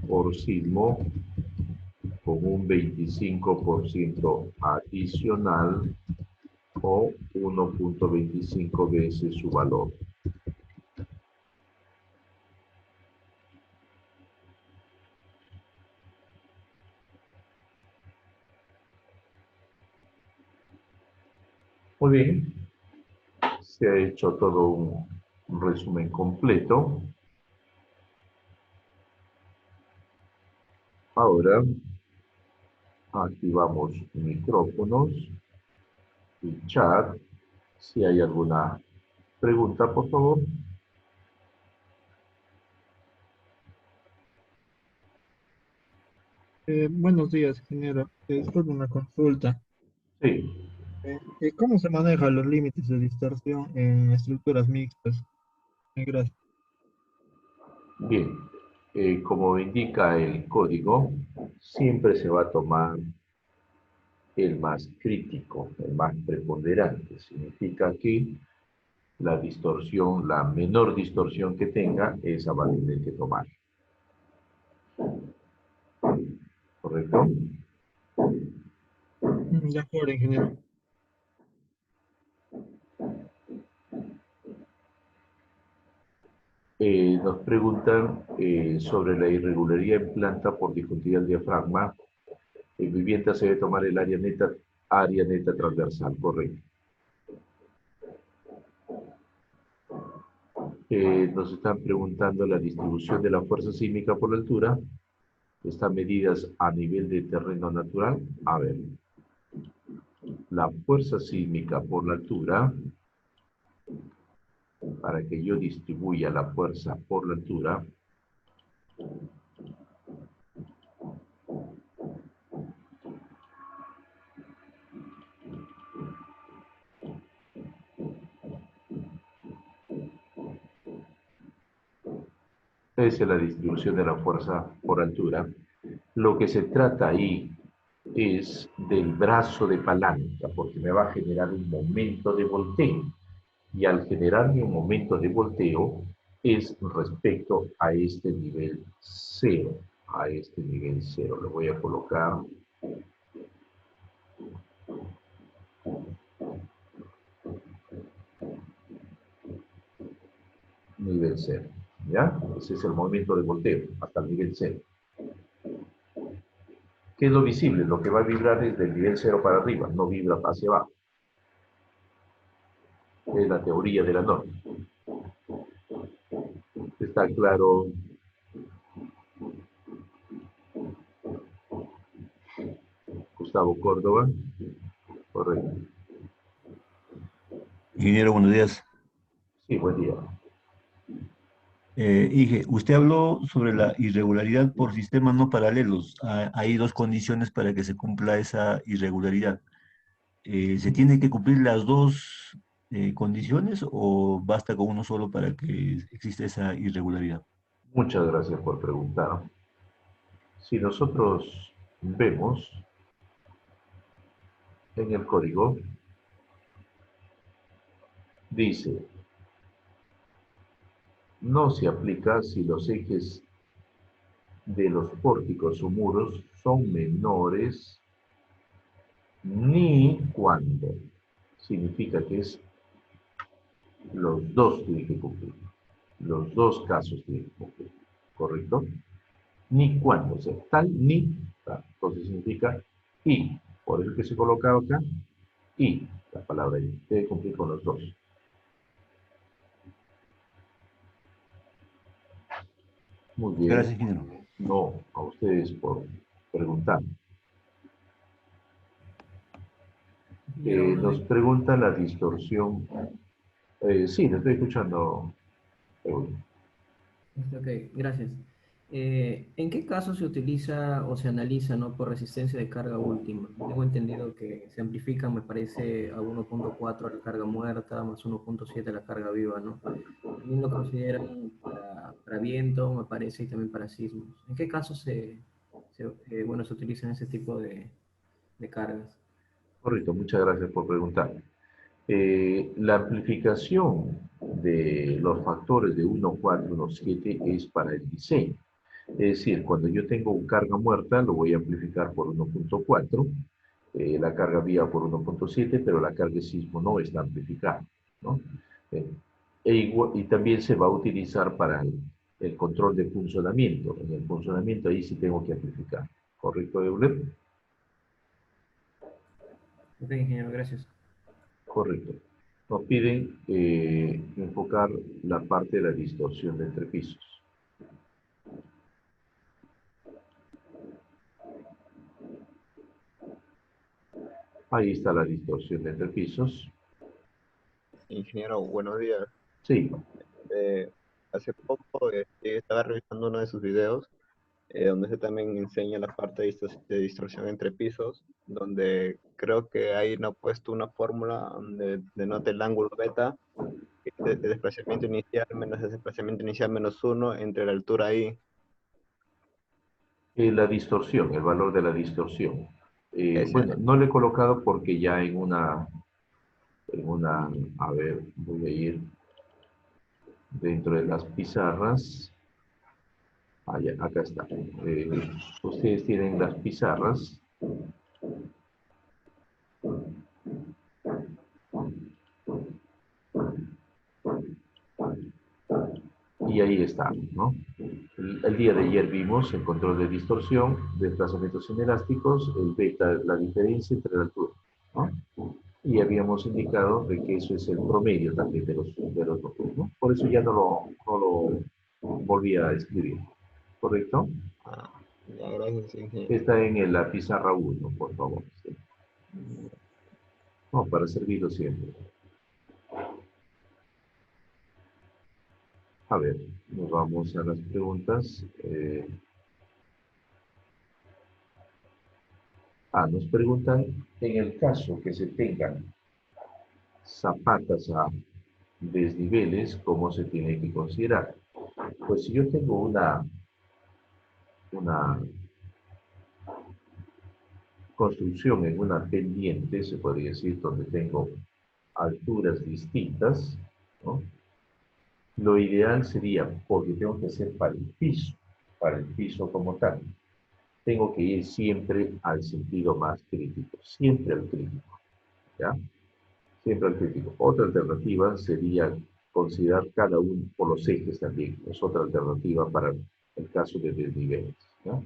por sismo con un 25% adicional o 1.25 veces su valor. Muy bien, se ha hecho todo un resumen completo. Ahora activamos micrófonos y chat. Si hay alguna pregunta, por favor. Buenos días, ingeniero. Es por una consulta. Sí, ¿Cómo se manejan los límites de distorsión en estructuras mixtas? Gracias. bien. Como indica el código, siempre se va a tomar el más crítico, el más preponderante. Significa que la distorsión, la menor distorsión que tenga, esa va a tener que tomar. ¿Correcto? De acuerdo, ingeniero. Nos preguntan sobre la irregularidad en planta por discontinuidad del diafragma. En vivienda se debe tomar el área neta transversal, correcto. Nos están preguntando la distribución de la fuerza sísmica por la altura. Están medidas a nivel de terreno natural. A ver, la fuerza sísmica por la altura, para que yo distribuya la fuerza por la altura, Esa es la distribución de la fuerza por altura. Lo que se trata ahí es del brazo de palanca, porque me va a generar un momento de volteo. Y al generarme un momento de volteo es respecto a este nivel cero. A este nivel cero. Le voy a colocar nivel cero. ¿Ya? Ese es el momento de volteo, hasta el nivel cero. ¿Qué es lo visible? Lo que va a vibrar es del nivel cero para arriba, no vibra hacia abajo. Es la teoría de la norma. Está claro. Gustavo Córdoba. Correcto. Ingeniero, buenos días. Sí, buen día. Inge, usted habló sobre la irregularidad por sistemas no paralelos. Hay dos condiciones para que se cumpla esa irregularidad. ¿Se tiene que cumplir las dos condiciones o basta con uno solo para que exista esa irregularidad? Muchas gracias por preguntar. Si nosotros vemos en el código, dice, no se aplica si los ejes de los pórticos o muros son menores ni cuando. Significa que es los dos tienen que cumplir. Los dos casos tienen que cumplir. ¿Correcto? Ni cuando, o sea, tal ni tal. Entonces significa y. Por eso que se coloca acá y. La palabra y. Debe cumplir con los dos. Muy bien. Gracias, ingeniero. No, a ustedes por preguntar. Nos pregunta la distorsión. Sí, le estoy escuchando. Ok, gracias. ¿En qué caso se utiliza o se analiza, ¿no?, por resistencia de carga última? Tengo entendido que se amplifica, me parece, a 1.4 la carga muerta, más 1.7 la carga viva, ¿no? También lo consideran para viento, me parece, y también para sismos. ¿En qué caso bueno, se utilizan ese tipo de cargas? Correcto, muchas gracias por preguntar. La amplificación de los factores de 1.4 y 1.7 es para el diseño. Es decir, cuando yo tengo un carga muerta, lo voy a amplificar por 1.4, la carga viva por 1.7, pero la carga de sismo no está amplificada, ¿no? Y también se va a utilizar para el control de funcionamiento. En el funcionamiento ahí sí tengo que amplificar. ¿Correcto, Euler? Ok, ingeniero, gracias. Correcto. Nos piden enfocar la parte de la distorsión de entrepisos. Ahí está la distorsión de entrepisos. Ingeniero, buenos días. Sí, Hace poco estaba revisando uno de sus videos, donde se también enseña la parte de distorsión entre pisos, donde creo que ahí no ha puesto una fórmula donde denota el ángulo beta, que es de desplazamiento inicial menos el desplazamiento inicial menos 1 entre la altura I. la distorsión, el valor de la distorsión. Ese, Bueno, no le he colocado porque ya a ver, voy a ir dentro de las pizarras. Ah, ya, acá está. Ustedes tienen las pizarras. Y ahí está, ¿no? El día de ayer vimos el control de distorsión, desplazamientos inelásticos, el beta, la diferencia entre la altura, ¿no? Y habíamos indicado de que eso es el promedio también de los dos, ¿no? Por eso ya no lo volví a escribir, ¿correcto? ya, gracias, ingeniero. Está en la pizarra 1, por favor. ¿Sí? No, para servirlo siempre. A ver, nos vamos a las preguntas. Nos preguntan, en el caso que se tengan zapatas a desniveles, ¿cómo se tiene que considerar? Pues si yo tengo una construcción en una pendiente, se podría decir, donde tengo alturas distintas, ¿no? Lo ideal sería, porque tengo que hacer para el piso como tal, tengo que ir siempre al sentido más crítico, siempre al crítico, ¿ya? Siempre al crítico. Otra alternativa sería considerar cada uno por los ejes también, es otra alternativa para el caso de desniveles, ¿no?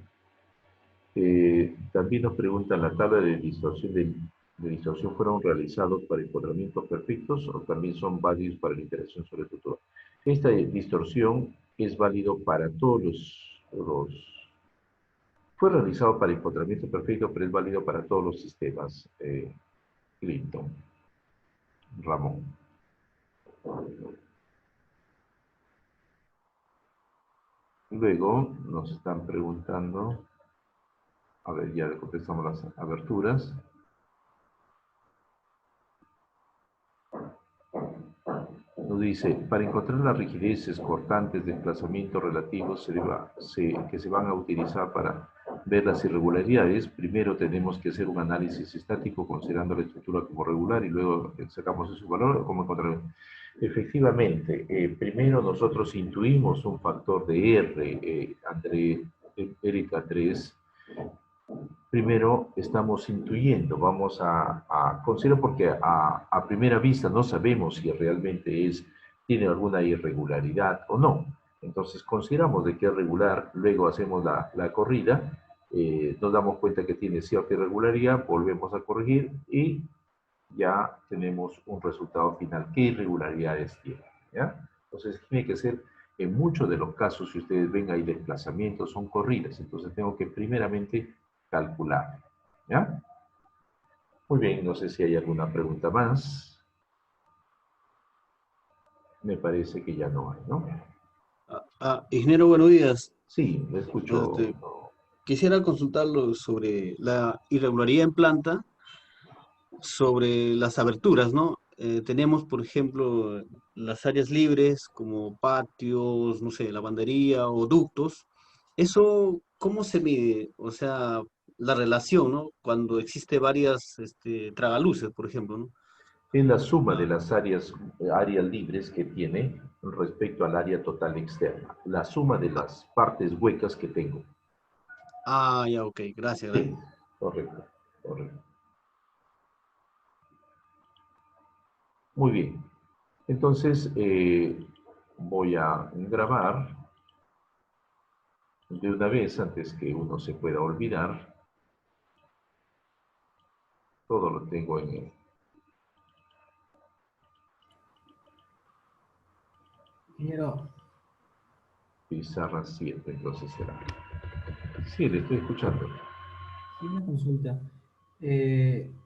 También nos preguntan, ¿la tabla de distorsión fueron realizados para empotramientos perfectos o también son válidos para la interacción sobre estructura? Esta distorsión es válido para todos fue realizado para empotramiento perfecto, pero es válido para todos los sistemas, Clinton, Ramón. Luego nos están preguntando, a ver, ya le contestamos las aberturas. Nos dice, para encontrar las rigideces, cortantes, desplazamientos relativos que se van a utilizar para ver las irregularidades, primero tenemos que hacer un análisis estático considerando la estructura como regular y luego sacamos su valor o cómo encontrar. Efectivamente, primero nosotros intuimos un factor de R, Erika 3. Primero estamos intuyendo, vamos a considerar porque a primera vista no sabemos si realmente tiene alguna irregularidad o no. Entonces consideramos de que es regular, luego hacemos la corrida, nos damos cuenta que tiene cierta irregularidad, volvemos a corregir y ya tenemos un resultado final. ¿Qué irregularidades tiene? ¿Ya? Entonces tiene que ser, en muchos de los casos, si ustedes ven ahí desplazamientos, son corridas. Entonces tengo que primeramente calcular. ¿Ya? Muy bien, no sé si hay alguna pregunta más. Me parece que ya no hay, ¿no? Ingeniero, buenos días. Sí, me escucho. Quisiera consultarlo sobre la irregularidad en planta, sobre las aberturas, ¿no? Tenemos, por ejemplo, las áreas libres como patios, no sé, lavandería o ductos. ¿Eso cómo se mide? O sea, la relación, ¿no? Cuando existe varias tragaluces, por ejemplo, ¿no? Es la suma de las áreas libres que tiene respecto al área total externa. La suma de las partes huecas que tengo. Ah, ya, ok, gracias, Sí, gracias. correcto, correcto. Muy bien. Entonces, voy a grabar de una vez antes que uno se pueda olvidar. Todo lo tengo en el Ingeniero, pizarra 7, entonces será. Sí, le estoy escuchando. sí, una consulta.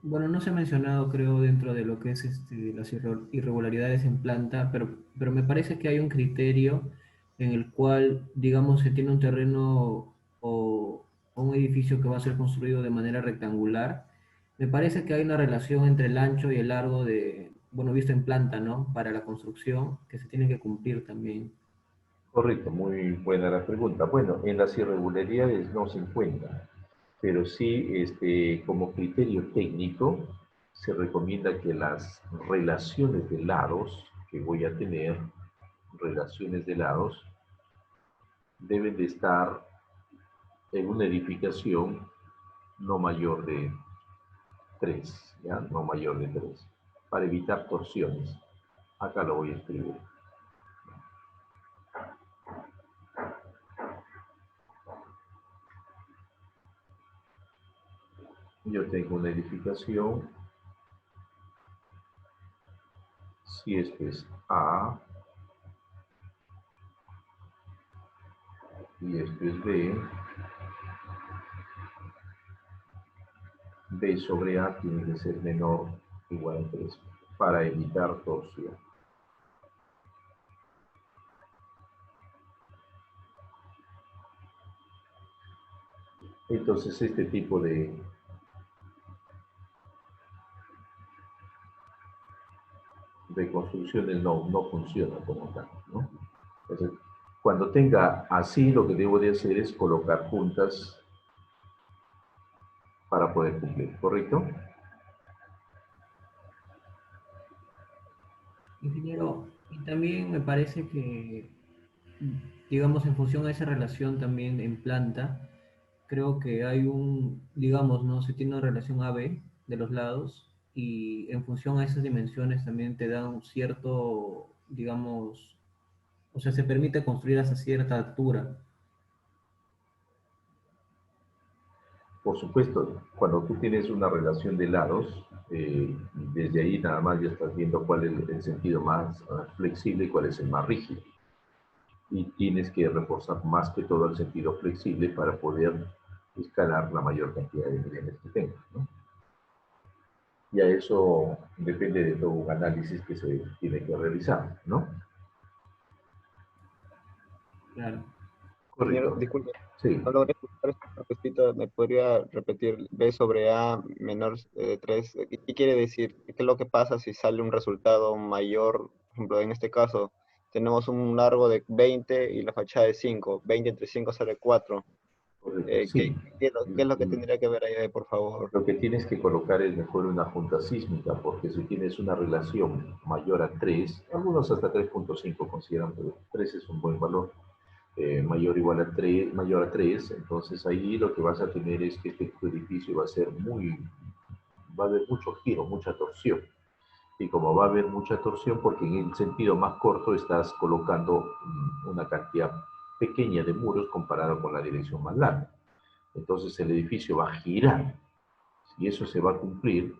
Bueno, no se ha mencionado, creo, dentro de lo que es las irregularidades en planta, pero me parece que hay un criterio en el cual, digamos, se tiene un terreno o un edificio que va a ser construido de manera rectangular. Me parece que hay una relación entre el ancho y el largo de, bueno, visto en planta, ¿no? Para la construcción, que se tiene que cumplir también. Correcto, muy buena la pregunta. Bueno, en las irregularidades no se encuentra, pero sí, como criterio técnico, se recomienda que las relaciones de lados que voy a tener, relaciones de lados, deben de estar en una edificación no mayor de 3, ¿ya? No mayor de 3, para evitar torsiones. Acá lo voy a escribir. Yo tengo una edificación, si esto es A y esto es B sobre A tiene que ser menor o igual a 3 para evitar torsión. Entonces este tipo de construcciones no funciona como tal, ¿no? Entonces, Cuando tenga así, lo que debo de hacer es colocar puntas para poder cumplir, ¿correcto? Ingeniero, y también me parece que, digamos, en función a esa relación también en planta, creo que hay digamos, ¿no? Se tiene una relación AB de los lados y en función a esas dimensiones también te da un cierto, digamos, o sea, se permite construir hasta cierta altura. Por supuesto, cuando tú tienes una relación de lados, desde ahí nada más ya estás viendo cuál es el sentido más flexible y cuál es el más rígido. Y tienes que reforzar más que todo el sentido flexible para poder escalar la mayor cantidad de niveles que tengas, ¿no? Y a eso depende de todo un análisis que se tiene que realizar, ¿no? Claro. Ingeniero, Correcto. disculpe, Sí. no logré escuchar esta partecita, ¿me podría repetir B sobre A menor 3? ¿Qué quiere decir? ¿Qué es lo que pasa si sale un resultado mayor? Por ejemplo, en este caso, tenemos un largo de 20 y la fachada de 5. 20 entre 5 sale 4. Correcto, sí. ¿Qué es lo que tendría que ver ahí, por favor? Lo que tienes que colocar es mejor una junta sísmica, porque si tienes una relación mayor a 3, algunos hasta 3.5 consideran, pero 3 es un buen valor, mayor o igual a 3, mayor a 3, entonces ahí lo que vas a tener es que este edificio va a ser va a haber mucho giro, mucha torsión. Y como va a haber mucha torsión, porque en el sentido más corto estás colocando una cantidad pequeña de muros comparado con la dirección más larga. Entonces el edificio va a girar. Si eso se va a cumplir,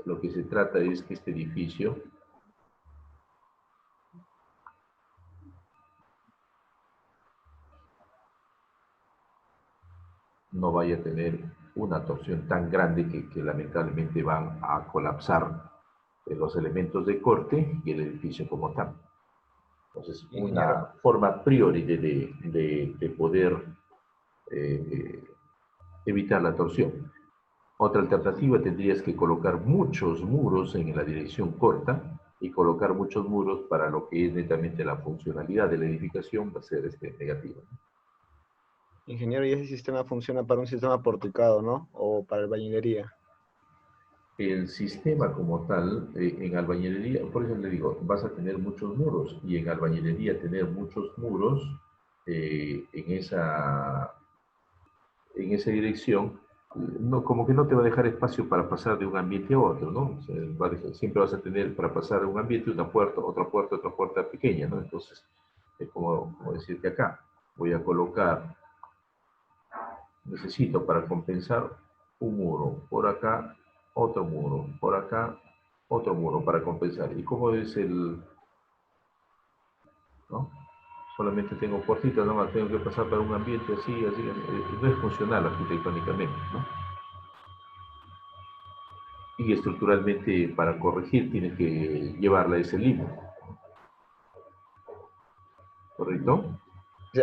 lo que se trata es que este edificio no vaya a tener una torsión tan grande que lamentablemente van a colapsar los elementos de corte y el edificio como tal. Entonces, Ingeniero. una forma a priori de poder evitar la torsión. Otra alternativa tendrías que colocar muchos muros en la dirección corta y colocar muchos muros para lo que es netamente la funcionalidad de la edificación va a ser negativa. Ingeniero, ¿y ese sistema funciona para un sistema porticado, no? ¿O para albañilería? El sistema como tal, en albañilería, por eso le digo, vas a tener muchos muros y en albañilería tener muchos muros en esa dirección, no, como que no te va a dejar espacio para pasar de un ambiente a otro, ¿no? O sea, siempre vas a tener para pasar de un ambiente una puerta, otra puerta pequeña, ¿no? Entonces, es como decir que acá voy a colocar, necesito para compensar un muro, por acá otro muro, por acá otro muro para compensar. ¿Y cómo es no? Solamente tengo puertitas, no más tengo que pasar para un ambiente así, no es funcional arquitectónicamente, ¿no? Y estructuralmente para corregir tienes que llevarla a ese límite, ¿correcto?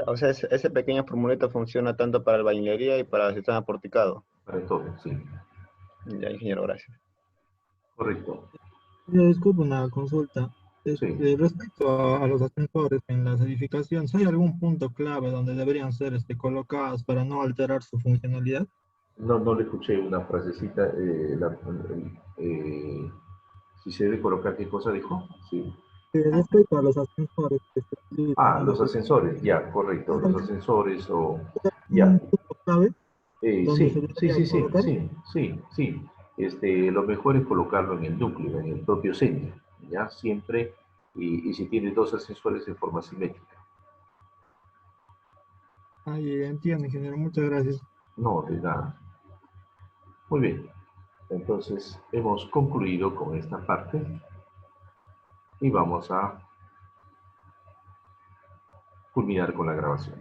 O sea, ese pequeño formulito funciona tanto para albañilería y para el sistema porticado. Para todo, sí, Ya, ingeniero, gracias. correcto, Disculpe una consulta. sí. Respecto a los ascensores en las edificaciones, ¿hay algún punto clave donde deberían ser colocados para no alterar su funcionalidad? No le escuché una frasecita, si se debe colocar qué cosa dijo, sí. Respecto a los ascensores que se utilizan Ah, en los las ascensores, ya, correcto, los edificaciones, ascensores o, ¿hay ya, un punto clave donde se debería colocar? sí. Lo mejor es colocarlo en el núcleo, en el propio centro, ya, siempre, y si tiene dos ascensores en forma simétrica. Ahí entiendo, ingeniero, muchas gracias. No, de nada. Muy bien, entonces hemos concluido con esta parte y vamos a culminar con la grabación.